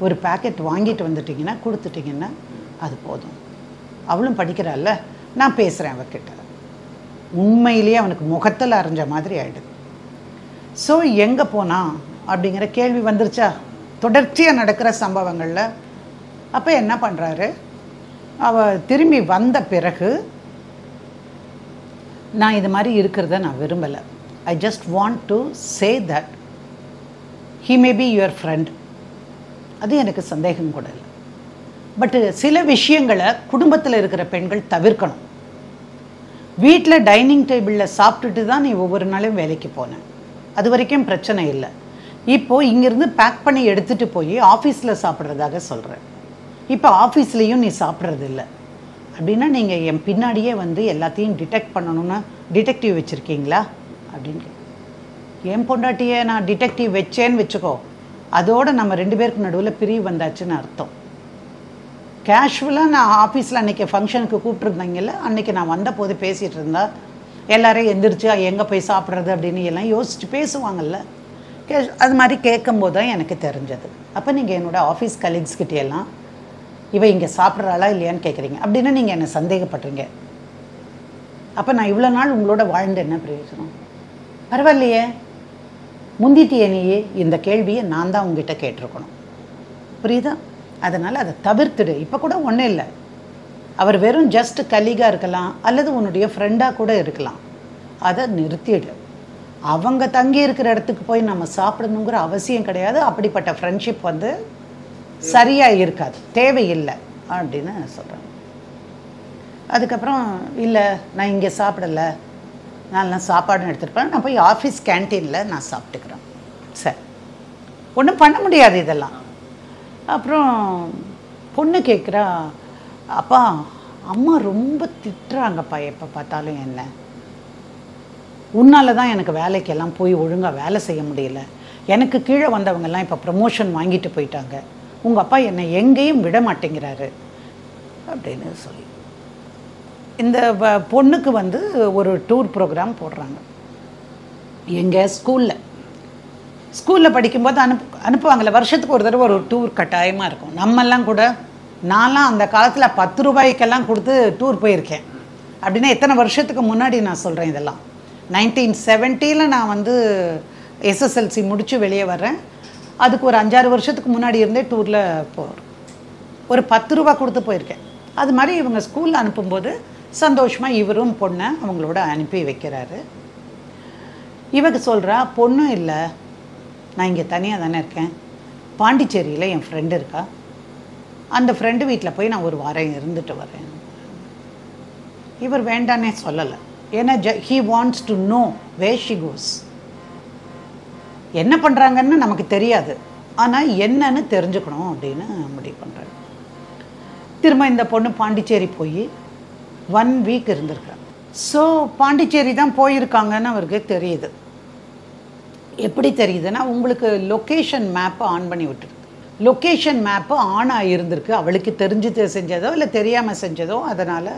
ஒரு பேக்கெட் வாங்கிட்டு வந்துட்டிங்கன்னா கொடுத்துட்டிங்கன்னா அது போதும், அவளும் படிக்கிறாள்ல, நான் பேசுகிறேன் அவகிட்ட. உண்மையிலேயே அவனுக்கு முகத்தில் அரைஞ்ச மாதிரி ஆகிடுது. ஸோ எங்கே போனான் அப்படிங்கிற கேள்வி வந்துருச்சா தொடர்ச்சியாக நடக்கிற சம்பவங்களில். அப்போ என்ன பண்ணுறாரு, அவள் திரும்பி வந்த பிறகு, நான் இது மாதிரி இருக்கிறத நான் விரும்பலை, I just want to say that he may be your friend, அது எனக்கு சந்தேகம் கூட இல்லை, பட்டு சில விஷயங்களை குடும்பத்தில் இருக்கிற பெண்கள் தவிர்க்கணும். வீட்டில் டைனிங் டேபிளில் சாப்பிட்டுட்டு தான் நீ ஒவ்வொரு நாளும் வேலைக்கு போனேன், அது வரைக்கும் பிரச்சனை இல்லை. இப்போது இங்கேருந்து பேக் பண்ணி எடுத்துகிட்டு போய் ஆஃபீஸில் சாப்பிட்றதாக சொல்கிறேன், இப்போ ஆஃபீஸ்லேயும் நீ சாப்பிட்றது இல்லை அப்படின்னா நீங்கள் என் பின்னாடியே எல்லாத்தையும் டிடெக்ட் பண்ணணும்னா டிடெக்டிவ் வச்சுருக்கீங்களா அப்படின்னு. என் பொண்டாட்டியை நான் டிடெக்டிவ் வச்சேன்னு வச்சுக்கோ, அதோடு நம்ம 2 பேருக்கு நடுவில் பிரிவு வந்தாச்சுன்னு அர்த்தம். கேஷுவலாக நான் ஆஃபீஸில் அன்றைக்கி ஃபங்க்ஷனுக்கு கூப்பிட்ருந்தாங்கல்ல, அன்றைக்கி நான் வந்த போது பேசிகிட்டு இருந்தா எல்லாரையும் எந்திரிச்சு எங்கே போய் சாப்பிட்றது அப்படின்னு எல்லாம் யோசிச்சு பேசுவாங்கல்ல. அது மாதிரி கேட்கும்போது தான் எனக்கு தெரிஞ்சது. அப்போ நீங்கள் என்னோடய ஆஃபீஸ் கலீக்ஸ்கிட்டையெல்லாம் இவ இங்கே சாப்பிட்றாளா இல்லையான்னு கேட்குறீங்க அப்படின்னா நீங்கள் என்னை சந்தேகப்படுறீங்க. அப்போ நான் இவ்வளோ நாள் உங்களோட வாழ்ந்து என்ன பிரயோஜனம்? பரவாயில்லையே, முந்திட்டியே நீயே, இந்த கேள்வியை நான் தான் உங்ககிட்ட கேட்டிருக்கணும். புரியுதா? அதனால் அதை தவிர்த்துடு. இப்போ கூட ஒன்றும் இல்லை, அவர் வெறும் ஜஸ்ட் கலீகாக இருக்கலாம் அல்லது உன்னுடைய ஃப்ரெண்டாக கூட இருக்கலாம். அதை நிறுத்திடு. அவங்க தங்கி இருக்கிற இடத்துக்கு போய் நம்ம சாப்பிடணுங்கிற அவசியம் கிடையாது. அப்படிப்பட்ட ஃப்ரெண்ட்ஷிப் வந்து சரியாக இருக்காது, தேவையில்லை அப்படின்னு சொல்கிறேன். அதுக்கப்புறம் இல்லை நான் இங்கே சாப்பிடலை, நான் சாப்பாடுன்னு எடுத்துகிட்டு நான் போய் ஆஃபீஸ் கேன்டீனில் நான் சாப்பிட்டுக்கிறேன். சரி, ஒன்றும் பண்ண முடியாது இதெல்லாம். அப்புறம் பொண்ணு கேட்குறா, அப்பா அம்மா ரொம்ப திட்டுறாங்கப்பா எப்போ பார்த்தாலும், என்ன உன்னால தான் எனக்கு வேலைக்கெல்லாம் போய் ஒழுங்காக வேலை செய்ய முடியல, எனக்கு கீழே வந்தவங்கெல்லாம் இப்போ ப்ரமோஷன் வாங்கிட்டு போயிட்டாங்க, உங்கள் அப்பா என்னை எங்கேயும் விட மாட்டேங்கிறாரு அப்படின்னு சொல்லி இந்த பொண்ணுக்கு வந்து ஒரு டூர் ப்ரோக்ராம் போடுறாங்க. எங்கள் ஸ்கூலில் படிக்கும்போது அனுப்புவாங்கள்ல, வருஷத்துக்கு ஒரு தடவை ஒரு டூர் கட்டாயமாக இருக்கும். நம்மெல்லாம் கூட, நான்லாம் அந்த காலத்தில் 10 ரூபாய்க்கெல்லாம் கொடுத்து டூர் போயிருக்கேன். அப்படின்னா எத்தனை வருஷத்துக்கு முன்னாடி நான் சொல்கிறேன் இதெல்லாம். 1970 நான் வந்து SSLC முடித்து வெளியே வர்றேன். அதுக்கு ஒரு 5-6 வருஷத்துக்கு முன்னாடி இருந்தே டூரில் போகிறோம். ஒரு 10 ரூபா கொடுத்து போயிருக்கேன். அது மாதிரி இவங்க ஸ்கூலில் அனுப்பும்போது சந்தோஷமாக இவரும் பொண்ணை அவங்களோட அனுப்பி வைக்கிறாரு. இவங்க சொல்கிறா, பொண்ணும் இல்லை, நான் இங்கே தனியாக தானே இருக்கேன், பாண்டிச்சேரியில் என் ஃப்ரெண்டு இருக்கா, அந்த ஃப்ரெண்டு வீட்டில் போய் நான் ஒரு வாரம் இருந்துட்டு வரேன். இவர் வேண்டானே சொல்லலை. ஏன்னா he wants to know where she goes. என்ன பண்ணுறாங்கன்னு நமக்கு தெரியாது, ஆனால் என்னன்னு தெரிஞ்சுக்கணும் அப்படின்னு முடிவு பண்ணுறாரு. திரும்ப இந்த பொண்ணு பாண்டிச்சேரி போய் 1 வீக் இருந்திருக்கா. ஸோ பாண்டிச்சேரி தான் போயிருக்காங்கன்னு அவருக்கு தெரியுது. எப்படி தெரியுதுன்னா, உங்களுக்கு லொக்கேஷன் மேப்பை ஆன் பண்ணி விட்டுருக்கு. லொக்கேஷன் மேப்பு ஆன் ஆகியிருந்திருக்கு. அவளுக்கு தெரிஞ்சு செஞ்சதோ இல்லை தெரியாமல் செஞ்சதோ, அதனால்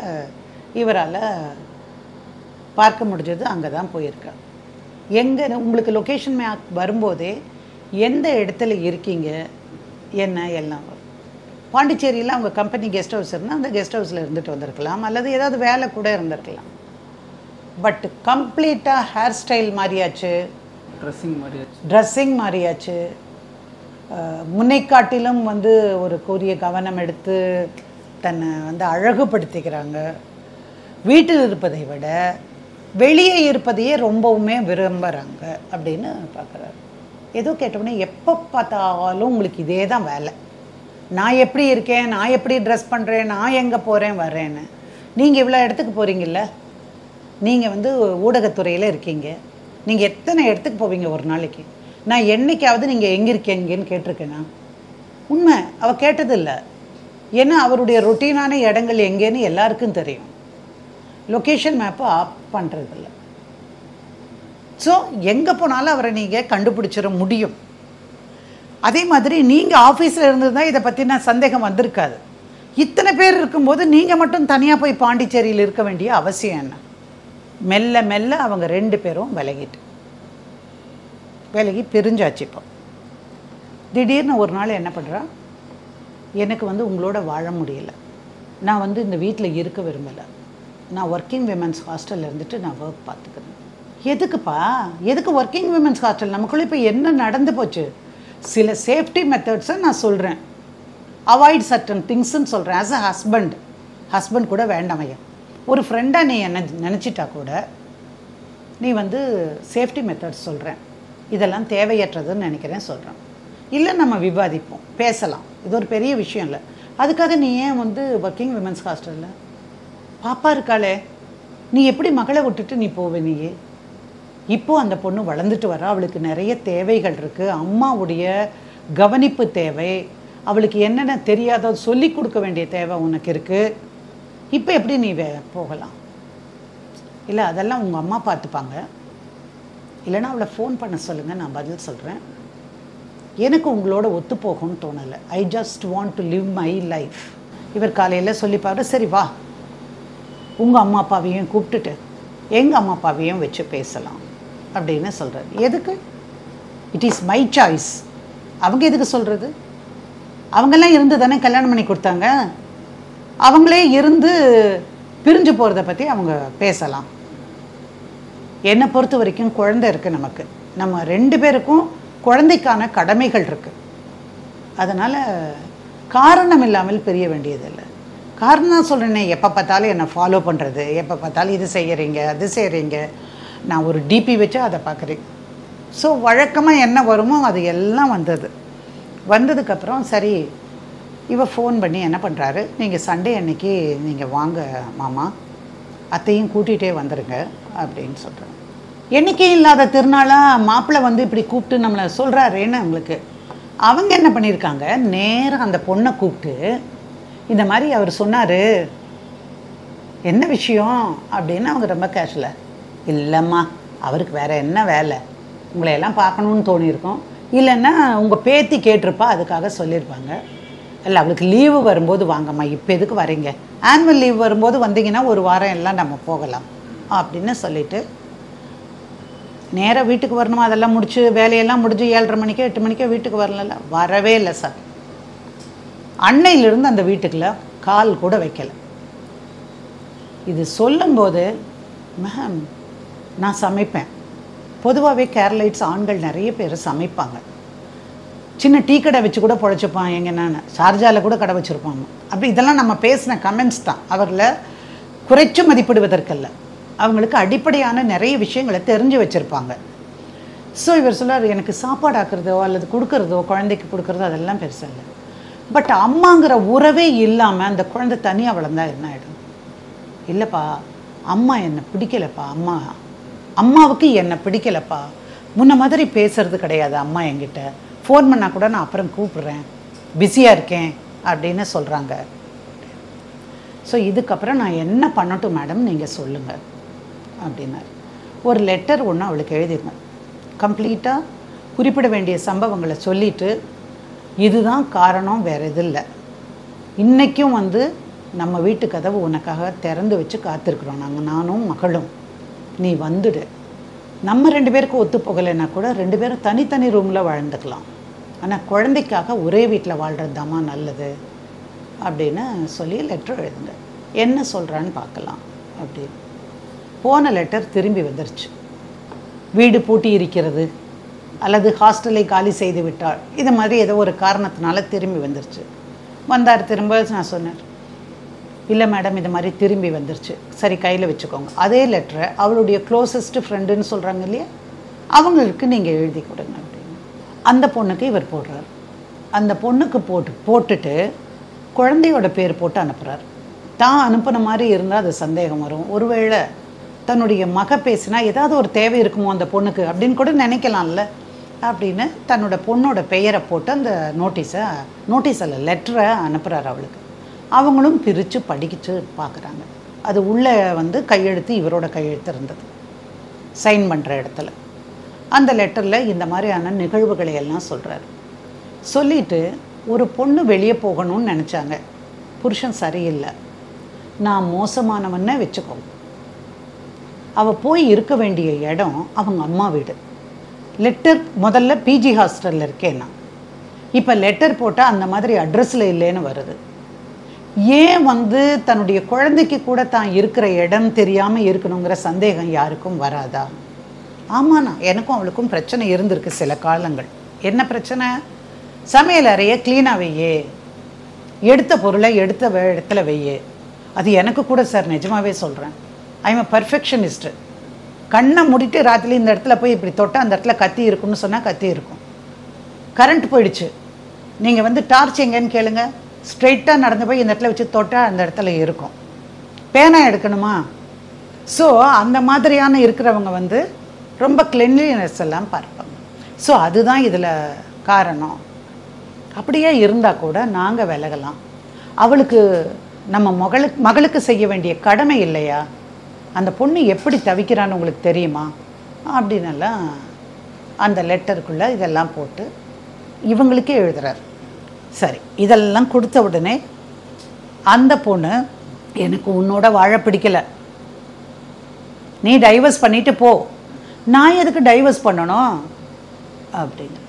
இவரால் பார்க்க முடிஞ்சது அங்கே தான் போயிருக்கா. எங்கே உங்களுக்கு லொக்கேஷன் மேப் வரும்போதே எந்த இடத்துல இருக்கீங்க என்ன எல்லாம் வரும். பாண்டிச்சேரியில் அவங்க கம்பெனி கெஸ்ட் ஹவுஸ் இருந்தால் அந்த கெஸ்ட் ஹவுஸில் இருந்துட்டு வந்திருக்கலாம், அல்லது ஏதாவது வேலை கூட இருந்திருக்கலாம். பட் கம்ப்ளீட்டாக ஹேர் ஸ்டைல் மாறியாச்சு, ட்ரெஸ்ஸிங் மாறியாச்சு, முன்னை காட்டிலும் வந்து ஒரு கூரிய கவனம் எடுத்து தன்னை வந்து அழகுபடுத்திக்கிறாங்க. வீட்டில் இருப்பதை விட வெளியே இருப்பதையே ரொம்பவுமே விரும்புகிறாங்க அப்படின்னு பார்க்குறாரு. ஏதோ கேட்டவுடனே எப்போ பார்த்தாலும் உங்களுக்கு இதே தான் வேலை, நான் எப்படி இருக்கேன், நான் எப்படி ட்ரெஸ் பண்ணுறேன், நான் எங்கே போகிறேன் வரேன்னு. நீங்கள் இவ்வளோ இடத்துக்கு போகிறீங்கல்ல, நீங்கள் வந்து ஊடகத்துறையில் இருக்கீங்க, நீங்கள் எத்தனை இடத்துக்கு போவீங்க ஒரு நாளைக்கு? நான் என்றைக்காவது நீங்கள் எங்கே இருக்கீங்கன்னு கேட்டிருக்கேன்னா? உண்மை, அவள் கேட்டதில்லை. ஏன்னா அவருடைய ரொட்டீனான இடங்கள் எங்கேன்னு எல்லாருக்கும் தெரியும். லொக்கேஷன் மேப்பை ஆஃப் பண்ணுறதில்ல. ஸோ எங்கே போனாலும் அவரை நீங்கள் கண்டுபிடிச்சிட முடியும். அதே மாதிரி நீங்கள் ஆஃபீஸில் இருந்ததுதான் இதை பற்றின சந்தேகம் வந்திருக்காது. இத்தனை பேர் இருக்கும்போது நீங்கள் மட்டும் தனியாக போய் பாண்டிச்சேரியில் இருக்க வேண்டிய அவசியம் என்ன? மெல்ல மெல்ல அவங்க 2 பேரும் விலகி பிரிஞ்சாச்சு. இப்போ திடீர்னு ஒரு நாள் என்ன பண்ணுறா, எனக்கு வந்து உங்களோட வாழ முடியல, நான் வந்து இந்த வீட்டில் இருக்க விரும்பலை, நான் ஒர்க்கிங் விமென்ஸ் ஹாஸ்டலில் இருந்துட்டு நான் ஒர்க் பார்த்துக்கிறேன். எதுக்குப்பா, எதுக்கு ஒர்க்கிங் விமென்ஸ் ஹாஸ்டல்? நமக்குள்ளே இப்போ என்ன நடந்து போச்சு? சில சேஃப்டி மெத்தட்ஸை நான் சொல்கிறேன், அவாய்ட் சர்டன் திங்ஸ்ன்னு சொல்கிறேன். ஆஸ் அ ஹஸ்பண்ட் கூட வேண்டாம் ஐயா, ஒரு ஃப்ரெண்டாக நீ என்ன நினச்சிட்டா கூட நீ வந்து சேஃப்டி மெத்தட்ஸ் சொல்கிறேன், இதெல்லாம் தேவையற்றதுன்னு நினைக்கிறேன் சொல்கிறேன். இல்லை நம்ம விவாதிப்போம், பேசலாம், இது ஒரு பெரிய விஷயம் இல்லை. அதுக்காக நீ ஏன் வந்து ஒர்க்கிங் விமென்ஸ் ஹாஸ்டலில் பாப்பா இருக்காளே, நீ எப்படி மகளை விட்டுட்டு நீ போவே? நீயே இப்போது அந்த பொண்ணு வளர்ந்துட்டு வர, அவளுக்கு நிறைய தேவைகள் இருக்குது, அம்மாவுடைய கவனிப்பு தேவை, அவளுக்கு என்னென்ன தெரியாதோ சொல்லி கொடுக்க வேண்டிய தேவை உனக்கு இருக்குது. இப்போ எப்படி நீ போகலாம்? இல்லை அதெல்லாம் உங்கள் அம்மா பார்த்துப்பாங்க, இல்லைன்னா அவளை ஃபோன் பண்ண சொல்லுங்கள், நான் பதில் சொல்கிறேன். எனக்கு உங்களோட ஒத்து போகும்னு தோணலை. I just want to live my life. இவர் காலையில் சொல்லிப்பாரு, சரி வா உங்கள் அம்மா அப்பாவையும் கூப்பிட்டுட்டு எங்கள் அம்மா அப்பாவையும் வச்சு பேசலாம் அப்படின்னு சொல்கிறார். எதுக்கு? It is my choice. அவங்க எதுக்கு சொல்கிறது? அவங்கெல்லாம் இருந்து தானே கல்யாணம் பண்ணி கொடுத்தாங்க. அவங்களே இருந்து பிரிஞ்சு போகிறத பற்றி அவங்க பேசலாம். என்னை பொறுத்த வரைக்கும் குழந்தை இருக்குது நமக்கு. நம்ம 2 பேருக்கும் குழந்தைக்கான கடமைகள் இருக்குது. அதனால் காரணம் இல்லாமல் பிரிய வேண்டியதில்லை. காரணம் சொல்கிறேனே, எப்போ பார்த்தாலும் என்னை ஃபாலோ பண்ணுறது, எப்போ பார்த்தாலும் இது செய்கிறீங்க அது செய்கிறீங்க, நான் ஒரு டிபி வச்சு அதை பார்க்குறேன். ஸோ வழக்கமாக என்ன வருமோ அது எல்லாம் வந்ததுக்கப்புறம் சரி, இவ ஃபோன் பண்ணி என்ன பண்ணுறாரு, நீங்கள் சண்டே அன்னைக்கு நீங்கள் வாங்க மாமா, அத்தையும் கூட்டிகிட்டே வந்துடுங்க அப்படின்னு சொல்கிறாங்க. என்றைக்கே இல்லாத திருநாளாக மாப்பிள்ளை வந்து இப்படி கூப்பிட்டு நம்மளை சொல்கிறாரேன்னு அவங்களுக்கு. அவங்க என்ன பண்ணியிருக்காங்க, நேராக அந்த பொண்ணை கூப்பிட்டு இந்த மாதிரி அவர் சொன்னார், என்ன விஷயம் அப்படின்னு அவங்க ரொம்ப கேஷுவலாக, இல்லைம்மா அவருக்கு வேறு என்ன வேலை, உங்களையெல்லாம் பார்க்கணுன்னு தோணியிருக்கோம், இல்லைன்னா உங்கள் பேத்தி கேட்டிருப்பா அதுக்காக சொல்லியிருப்பாங்க, இல்லை அவளுக்கு லீவு வரும்போது வாங்கம்மா, இப்போ எதுக்கு வரீங்க, ஆனுவல் லீவ் வரும்போது வந்தீங்கன்னா ஒரு வாரம் எல்லாம் நம்ம போகலாம் அப்படின்னு சொல்லிவிட்டு நேராக வீட்டுக்கு வரணுமா, அதெல்லாம் முடிச்சு வேலையெல்லாம் முடிஞ்சு 7:30 மணிக்கோ 8 மணிக்கோ வீட்டுக்கு வரல. வரவே இல்லை சார். அன்னையிலிருந்து அந்த வீட்டுக்குள்ள கால் கூட வைக்கலை. இது சொல்லும்போது, மேம் நான் சமைப்பேன், பொதுவாகவே கேரளைட்ஸ் ஆண்கள் நிறைய பேர் சமைப்பாங்க, சின்ன டீ கடை வச்சு கூட பொழைச்சிப்பான், எங்கன்னா ஷார்ஜாவில் கூட கடை வச்சுருப்பாங்க. அப்படி இதெல்லாம் நம்ம பேசின கமெண்ட்ஸ் தான், அவர்களை குறைச்சு மதிப்பிடுவதற்கல்ல, அவங்களுக்கு அடிப்படையான நிறைய விஷயங்களை தெரிஞ்சு வச்சுருப்பாங்க. ஸோ இவர் சொல்லார், எனக்கு சாப்பாடு ஆக்குறதோ அல்லது கொடுக்குறதோ குழந்தைக்கு கொடுக்குறதோ அதெல்லாம் பெருசாக இல்லை, பட் அம்மாங்கிற உறவே இல்லாமல் அந்த குழந்தை தனியாக வளர்ந்தா என்ன ஆகிடும், இல்லைப்பா அம்மா என்னை பிடிக்கலப்பா, அம்மாவுக்கு என்னை பிடிக்கலப்பா, முன்ன மாதிரி பேசுறது கிடையாது அம்மா என்கிட்ட, ஃபோன் பண்ணால் கூட நான் அப்புறம் கூப்பிட்றேன், பிஸியாக இருக்கேன் அப்படின்னு சொல்கிறாங்க. ஸோ இதுக்கப்புறம் நான் என்ன பண்ணட்டும் மேடம் நீங்கள் சொல்லுங்கள் அப்படின்னார். ஒரு லெட்டர் ஒன்று அவளுக்கு எழுதிருந்தேன், கம்ப்ளீட்டாக குறிப்பிட வேண்டிய சம்பவங்களை சொல்லிவிட்டு, இதுதான் காரணம், வேறு எது இல்லை, இன்றைக்கும் வந்து நம்ம வீட்டு கதவு உனக்காக திறந்து வச்சு காத்திருக்குறோம் நாங்கள், நானும் மகளும், நீ வந்துடு, நம்ம 2 பேருக்கும் ஒத்து போகலைன்னா கூட 2 பேரும் தனித்தனி ரூமில் வாழ்ந்துக்கலாம், ஆனால் குழந்தைக்காக ஒரே வீட்டில் வாழ்கிறது தாம்மா நல்லது அப்படின்னு சொல்லி லெட்டர் எழுதுங்க, என்ன சொல்கிறான்னு பார்க்கலாம் அப்படின்னு. போன லெட்டர் திரும்பி வந்துருச்சு. வீடு பூட்டி இருக்கிறது அல்லது ஹாஸ்டலை காலி செய்து விட்டாள், இது மாதிரி ஏதோ ஒரு காரணத்தினால திரும்பி வந்துருச்சு. வந்தார் திரும்ப. நான் சொன்னேன், இல்லை மேடம் இது மாதிரி திரும்பி வந்துருச்சு, சரி கையில் வச்சுக்கோங்க. அதே லெட்டரை அவளுடைய க்ளோசஸ்ட் ஃப்ரெண்டுன்னு சொல்கிறாங்க இல்லையா, அவங்களுக்கு நீங்கள் எழுதி கொடுங்க அப்படின்னு. அந்த பொண்ணுக்கு இவர் போடுறார். அந்த பொண்ணுக்கு போட்டுட்டு குழந்தையோட பேர் போட்டு அனுப்புகிறார். தான் அனுப்பின மாதிரி இருந்தால் அது சந்தேகம் வரும், ஒருவேளை தன்னுடைய மக பேசினா ஏதாவது ஒரு தேவை இருக்குமோ அந்த பொண்ணுக்கு அப்படின்னு கூட நினைக்கலாம்ல அப்படின்னு தன்னோட பொண்ணோட பெயரை போட்டு அந்த நோட்டீஸில் லெட்டரை அனுப்புகிறார் அவளுக்கு. அவங்களும் பிரித்து படிச்சு பார்க்குறாங்க. அது உள்ளே வந்து கையெழுத்து, இவரோட கையெழுத்து இருந்தது சைன் பண்ணுற இடத்துல. அந்த லெட்டரில் இந்த மாதிரியான நிகழ்வுகளை எல்லாம் சொல்கிறார். சொல்லிவிட்டு ஒரு பொண்ணு வெளியே போகணும்னு நினச்சாங்க, புருஷன் சரியில்லை, நான் மோசமானவன்னே வச்சுக்கோங்க, அவள் போய் இருக்க வேண்டிய இடம் அவங்க அம்மா வீடு. லெட்டர் முதல்ல பிஜி ஹாஸ்டலில் இருக்கேன்னா, இப்போ லெட்டர் போட்டால் அந்த மாதிரி அட்ரஸில் இல்லைன்னு வருது. ஏன் வந்து தன்னுடைய குழந்தைக்கு கூட தான் இருக்கிற இடம் தெரியாமல் இருக்கணுங்கிற சந்தேகம் யாருக்கும் வராதா? ஆமாண்ணா, எனக்கும் அவளுக்கும் பிரச்சனை இருந்திருக்கு சில காலங்கள். என்ன பிரச்சனை? சமையல் அறையை க்ளீனாக வையே, எடுத்த பொருளை எடுத்த இடத்துல வையே. அது எனக்கு கூட சார் நிஜமாகவே சொல்கிறேன், ஐம் அ பர்ஃபெக்ஷனிஸ்ட்டு. கண்ணை மூடிட்டு ராத்திரி இந்த இடத்துல போய் இப்படி தொட்டால் அந்த இடத்துல கத்தி இருக்குன்னு சொன்னால் கத்தி இருக்கும். கரண்ட் போயிடுச்சு, நீங்கள் வந்து டார்ச் எங்கேன்னு கேளுங்க, ஸ்ட்ரெயிட்டாக நடந்து போய் இந்த இடத்துல வச்சு தொட்டால் அந்த இடத்துல இருக்கும். பேனா எடுக்கணுமா? ஸோ அந்த மாதிரியான இருக்கிறவங்க வந்து ரொம்ப கிளென்லினஸ் எல்லாம் பார்ப்பாங்க. ஸோ அதுதான் இதில் காரணம். அப்படியே இருந்தால் கூட நாங்கள் விலகலாம். அவளுக்கு நம்ம மகளுக்கு செய்ய வேண்டிய கடமை இல்லையா? அந்த பொண்ணு எப்படி தவிக்கிறான்னு உங்களுக்கு தெரியுமா அப்படின்னெல்லாம் அந்த லெட்டருக்குள்ளே இதெல்லாம் போட்டு இவங்களுக்கே எழுதுறார். சரி, இதெல்லாம் கொடுத்த உடனே அந்த பொண்ணு, எனக்கு உன்னோட வாழ பிடிக்கலை, நீ டைவர்ஸ் பண்ணிட்டு போ. நான் எதுக்கு டைவர்ஸ் பண்ணணும்? அப்படின்னு.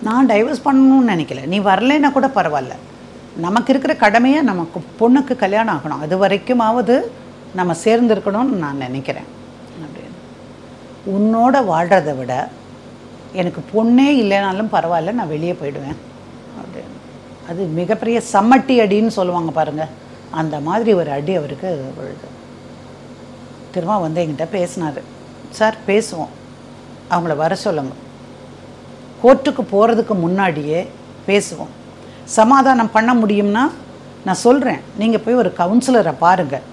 நான் டைவர்ஸ் பண்ணணும்னு நினைக்கல, நீ வரலைன்னா கூட பரவாயில்ல, நமக்கு இருக்கிற கடமையை நமக்கு பொண்ணுக்கு கல்யாணம் ஆகணும், அது வரைக்குமாவது நம்ம சேர்ந்துருக்கணும்னு நான் நினைக்கிறேன் அப்படின்னு. உன்னோட வாழ்கிறத விட எனக்கு பொண்ணே இல்லைனாலும் பரவாயில்ல, நான் வெளியே போயிடுவேன் அப்படின்னு. அது மிகப்பெரிய சம்மட்டி அடின்னு சொல்லுவாங்க பாருங்கள், அந்த மாதிரி ஒரு அடி அவருக்கு விழுது. திரும்ப வந்து என்கிட்ட பேசினார். சார் பேசுவோம், அவங்கள வர சொல்லுங்க, கோர்ட்டுக்கு போகிறதுக்கு முன்னாடியே பேசுவோம், சமாதானம் பண்ண முடியும்னா நான் சொல்கிறேன், நீங்கள் போய் ஒரு கவுன்சிலரை பாருங்கள்,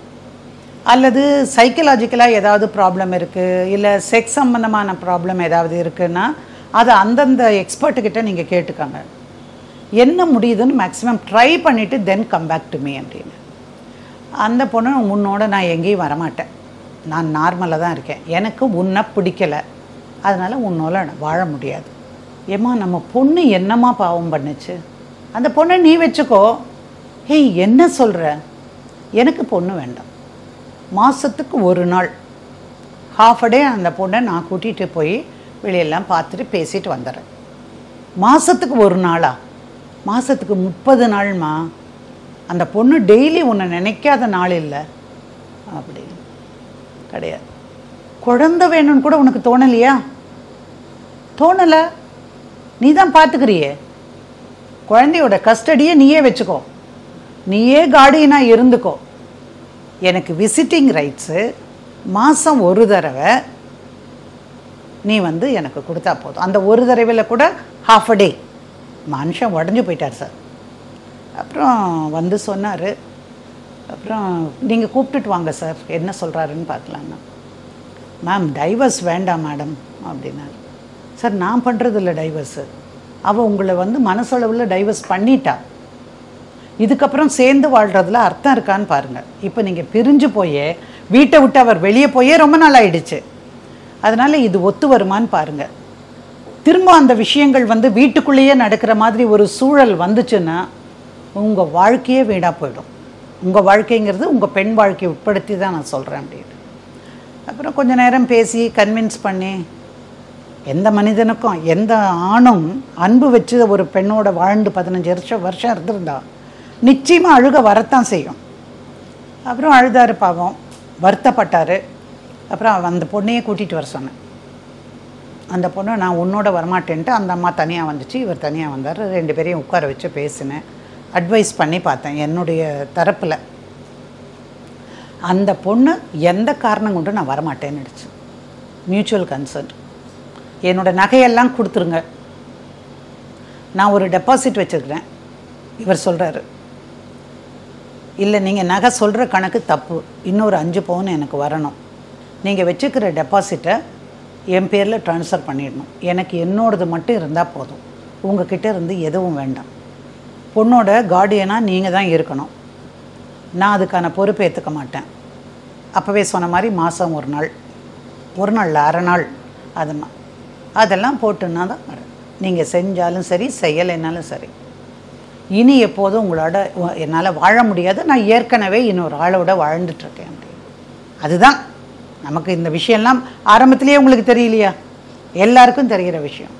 அல்லது சைக்கலாஜிக்கலாக ஏதாவது ப்ராப்ளம் இருக்குது, இல்லை செக்ஸ் சம்மந்தமான ப்ராப்ளம் ஏதாவது இருக்குன்னா அதை அந்தந்த எக்ஸ்பர்ட்டுக்கிட்ட நீங்கள் கேட்டுக்கோங்க, என்ன முடியுதுன்னு மேக்ஸிமம் ட்ரை பண்ணிவிட்டு then come back to me அப்படின்னு. அந்த பொண்ணு, உன்னோட நான் எங்கேயும் வரமாட்டேன், நான் நார்மலாக தான் இருக்கேன், எனக்கு உன்னை பிடிக்கலை, அதனால் உன்னோட வாழ முடியாது. ஏம்மா நம்ம பொண்ணு என்னம்மா பாவம் பண்ணுச்சு, அந்த பொண்ணை நீ வச்சுக்கோ. ஏய் என்ன சொல்கிற, எனக்கு பொண்ணு வேண்டாம், மாதத்துக்கு ஒரு நாள் ஹாஃப் அ டே அந்த பொண்ணை நான் கூட்டிகிட்டு போய் வெளியெல்லாம் பார்த்துட்டு பேசிட்டு வந்துடுறேன். மாதத்துக்கு ஒரு நாளா, மாதத்துக்கு 30 நாள்மா, அந்த பொண்ணு டெய்லி உன்னை நினைக்காத நாள் இல்லை அப்படி கிடையாது. குழந்தை வேணும்னு கூட உனக்கு தோணலையா? தோணலை, நீ தான் பார்த்துக்கிறியே, குழந்தையோட கஸ்டடியை நீயே வச்சுக்கோ, நீயே கார்டியனாக இருந்துக்கோ, எனக்கு விசிட்டிங் ரைட்ஸு மாதம் ஒரு தடவை நீ வந்து எனக்கு கொடுத்தா போதும், அந்த ஒரு தடவையில் கூட ஹாஃப் அ டே. மனுஷன் உடஞ்சி போயிட்டார் சார். அப்புறம் வந்து சொன்னார், அப்புறம் நீங்கள் கூப்பிட்டுட்டு வாங்க சார், என்ன சொல்கிறாருன்னு பார்க்கலான்னா. மேம் டைவர்ஸ் வேண்டாம் மேடம் அப்படின்னாரு. சார் நான் பண்ணுறது இல்லை டைவர்ஸு, அவள் உங்களை வந்து மனசளவில் டைவர்ஸ் பண்ணிட்டா, இதுக்கப்புறம் சேர்ந்து வாழ்கிறதுல அர்த்தம் இருக்கான்னு பாருங்கள். இப்போ நீங்கள் பிரிஞ்சு போயே, வீட்டை விட்டு அவர் வெளியே போயே ரொம்ப நாள் ஆயிடுச்சு, அதனால் இது ஒத்து வருமானு பாருங்கள். திரும்ப அந்த விஷயங்கள் வந்து வீட்டுக்குள்ளேயே நடக்கிற மாதிரி ஒரு சூழல் வந்துச்சுன்னா உங்கள் வாழ்க்கையே வீணாக போயிடும். உங்கள் வாழ்க்கைங்கிறது உங்கள் பெண் வாழ்க்கையை உட்படுத்தி தான் நான் சொல்கிறேன் அப்படின்னு. அப்புறம் கொஞ்சம் நேரம் பேசி கன்வின்ஸ் பண்ணி, எந்த மனிதனுக்கும் எந்த ஆணும் அன்பு வச்சு ஒரு பெண்ணோட வாழ்ந்து 15 வருஷம் இருந்திருந்தா நிச்சயமாக அழுக வரத்தான் செய்யும். அப்புறம் அழுதாரு பாவம், வருத்தப்பட்டார். அப்புறம் அந்த பொண்ணையே கூட்டிகிட்டு வர சொன்னேன். அந்த பொண்ணை நான் உன்னோட வரமாட்டேன்ட்டு அந்த அம்மா தனியாக வந்துச்சு, இவர் தனியாக வந்தார். 2 பேரையும் உட்கார வச்சு பேசினேன், அட்வைஸ் பண்ணி பார்த்தேன் என்னுடைய தரப்பில். அந்த பொண்ணு எந்த காரணம் கொண்டு நான் வரமாட்டேன்னுடுச்சு. மியூச்சுவல் கன்சர்ன், என்னோடய நகையெல்லாம் கொடுத்துருங்க, நான் ஒரு டெபாசிட் வச்சுருக்கிறேன். இவர் சொல்கிறாரு, இல்லை நீங்கள் நகை சொல்கிற கணக்கு தப்பு, இன்னொரு 5 பவுன் எனக்கு வரணும், நீங்கள் வச்சுக்கிற டெபாசிட்டை என் பேரில் ட்ரான்ஸ்ஃபர் பண்ணிடணும், எனக்கு என்னோடது மட்டும் இருந்தால் போதும், உங்ககிட்ட இருந்து எதுவும் வேண்டாம், பொண்ணோட கார்டியனாக நீங்கள் தான் இருக்கணும், நான் அதுக்கான பொறுப்பை ஏற்றுக்க மாட்டேன். அப்போவே சொன்ன மாதிரி மாதம் ஒரு நாள் இல்லை அரை நாள் அதெல்லாம் போட்டுன்னா தான் நீங்கள் செஞ்சாலும் சரி செய்யலைன்னாலும் சரி, இனி எப்போதும் உங்களோட என்னால் வாழ முடியாது, நான் ஏற்கனவே இன்னொரு ஆளோட வாழ்ந்துட்டுருக்கேன். அதுதான் நமக்கு இந்த விஷயம்லாம் ஆரம்பத்திலேயே உங்களுக்கு தெரியலையா, எல்லாருக்கும் தெரிகிற விஷயம்.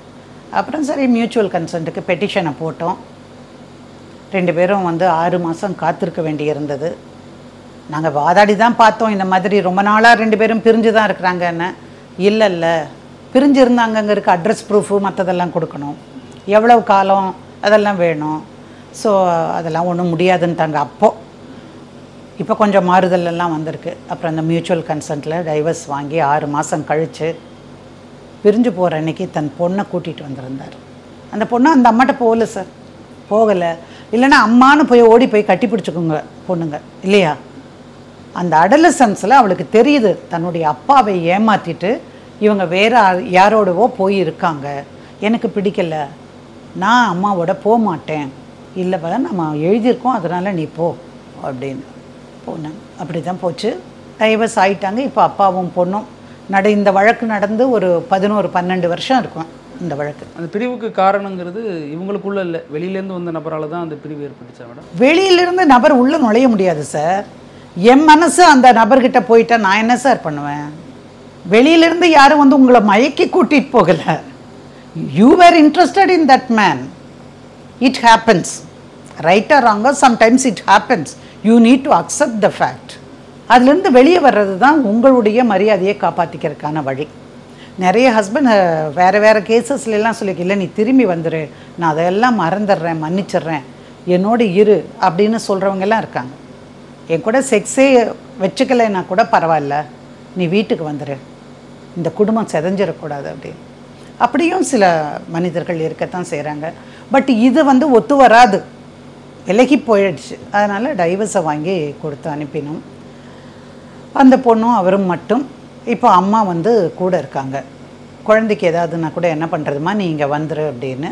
அப்புறம் சரி மியூச்சுவல் கன்சென்ட்டுக்கு பெட்டிஷனை போட்டோம். 2 பேரும் வந்து 6 மாதம் காத்திருக்க வேண்டி இருந்தது. நாங்கள் வாதாடி தான் பார்த்தோம், இந்த மாதிரி ரொம்ப நாளாக 2 பேரும் பிரிஞ்சு தான் இருக்கிறாங்கன்னு. இல்லை பிரிஞ்சு இருந்தாங்கங்கிறதுக்கு அட்ரஸ் ப்ரூஃபு மற்றதெல்லாம் கொடுக்கணும், எவ்வளவு காலம் அதெல்லாம் வேணும். ஸோ அதெல்லாம் ஒன்றும் முடியாதுன்ட்டாங்க அப்போது. இப்போ கொஞ்சம் மாறுதல் எல்லாம் வந்திருக்கு. அப்புறம் அந்த மியூச்சுவல் கன்சென்ட்டில் டைவர்ஸ் வாங்கி 6 மாதம் கழித்து பிரிஞ்சு போகிற அன்றைக்கி தன் பொண்ணை கூட்டிகிட்டு வந்திருந்தார். அந்த பொண்ணு அந்த அம்மாட்ட போகல சார், போகலை. இல்லைன்னா அம்மானு போய் ஓடி போய் கட்டி பிடிச்சிக்கோங்க பொண்ணுங்க இல்லையா. அந்த அடலசன்ஸில் அவளுக்கு தெரியுது தன்னுடைய அப்பாவை ஏமாற்றிட்டு இவங்க வேறு யாரோடவோ போய் இருக்காங்க, எனக்கு பிடிக்கலை, நான் அம்மாவோட போக மாட்டேன், இல்லை பல நம்ம எழுதியிருக்கோம் அதனால் நீ போ அப்படின்னு போனேன். அப்படி தான் போச்சு. டைவர்ஸ் ஆகிட்டாங்க. இப்போ அப்பாவும் பொண்ணும் இந்த வழக்கு நடந்து ஒரு 11-12 வருஷம் இருக்கும். இந்த வழக்கு
அந்த பிரிவுக்கு காரணங்கிறது இவங்களுக்குள்ள இல்லை, வெளியிலேருந்து வந்த நபரால் தான் அந்த பிரிவு ஏற்பட்டுச்சா மேடம்?
வெளியிலேருந்து நபர் உள்ளே நுழைய முடியாது சார். என் மனசு அந்த நபர்கிட்ட போயிட்டா நான் என்ன சார் பண்ணுவேன்? வெளியிலேருந்து யாரும் வந்து உங்களை மயக்கி கூட்டிகிட்டு போகலை, You were interested in that man. It happens. Right or wrong, sometimes it happens. You need to accept the fact. அதுலேருந்து வெளியே வர்றது தான் உங்களுடைய மரியாதையை காப்பாற்றிக்கிறதுக்கான வழி. நிறைய ஹஸ்பண்ட் வேறு கேசஸ்லாம் சொல்லிக்க, இல்லை நீ திரும்பி வந்துடு, நான் அதெல்லாம் மறந்துடுறேன், மன்னிச்சிட்றேன், என்னோடு இரு அப்படின்னு சொல்கிறவங்கெல்லாம் இருக்காங்க. என் கூட செக்ஸே வச்சுக்கலைன்னா கூட பரவாயில்ல, நீ வீட்டுக்கு வந்துடு, இந்த குடும்பம் செதஞ்சிடக்கூடாது அப்படின்னு. அப்படியும் சில மனிதர்கள் இருக்கத்தான் செய்கிறாங்க. பட் இது ஒத்து வராது, விலகி போயிடுச்சு. அதனால் டைவர்ஸை வாங்கி கொடுத்து அனுப்பினோம். அந்த பொண்ணும் அவரும் மட்டும். இப்போ அம்மா கூட இருக்காங்க. குழந்தைக்கு ஏதாவதுன்னா கூட என்ன பண்ணுறதுமா, நீ இங்கே வந்துரு அப்படின்னு.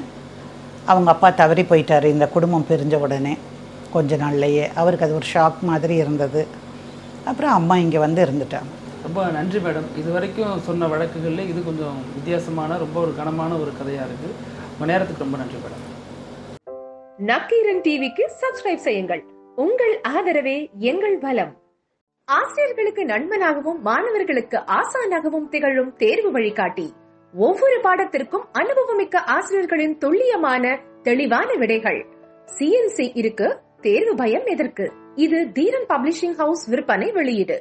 அவங்க அப்பா தவறி போயிட்டார் இந்த குடும்பம் பிரிஞ்ச உடனே கொஞ்ச நாள்லையே. அவருக்கு அது ஒரு ஷாக் மாதிரி இருந்தது. அப்புறம் அம்மா இங்கே இருந்துட்டாங்க.
ரொம்ப நன்றி மேடம். இது வரைக்கும் சொன்ன வழக்குகளில் இது கொஞ்சம் வித்தியாசமான, ரொம்ப ஒரு கனமான ஒரு கதையாக இருக்குது. உங்கள் நேரத்துக்கு ரொம்ப நன்றி மேடம்.
நக்கீரன் டிவிக்கு சப்ஸ்கிரைப் செய்யுங்கள். உங்கள் ஆதரவே எங்கள் பலம். ஆசிரியர்களுக்கு நண்பனாகவும் மாணவர்களுக்கு ஆசானாகவும் திகழும் தேர்வு வழிகாட்டி. ஒவ்வொரு பாடத்திற்கும் அனுபவமிக்க ஆசிரியர்களின் துல்லியமான தெளிவான விடைகள். CNC இருக்கு, தேர்வு பயம் எதற்கு? இது தீரன் பப்ளிஷிங் ஹவுஸ் விற்பனை வெளியீடு.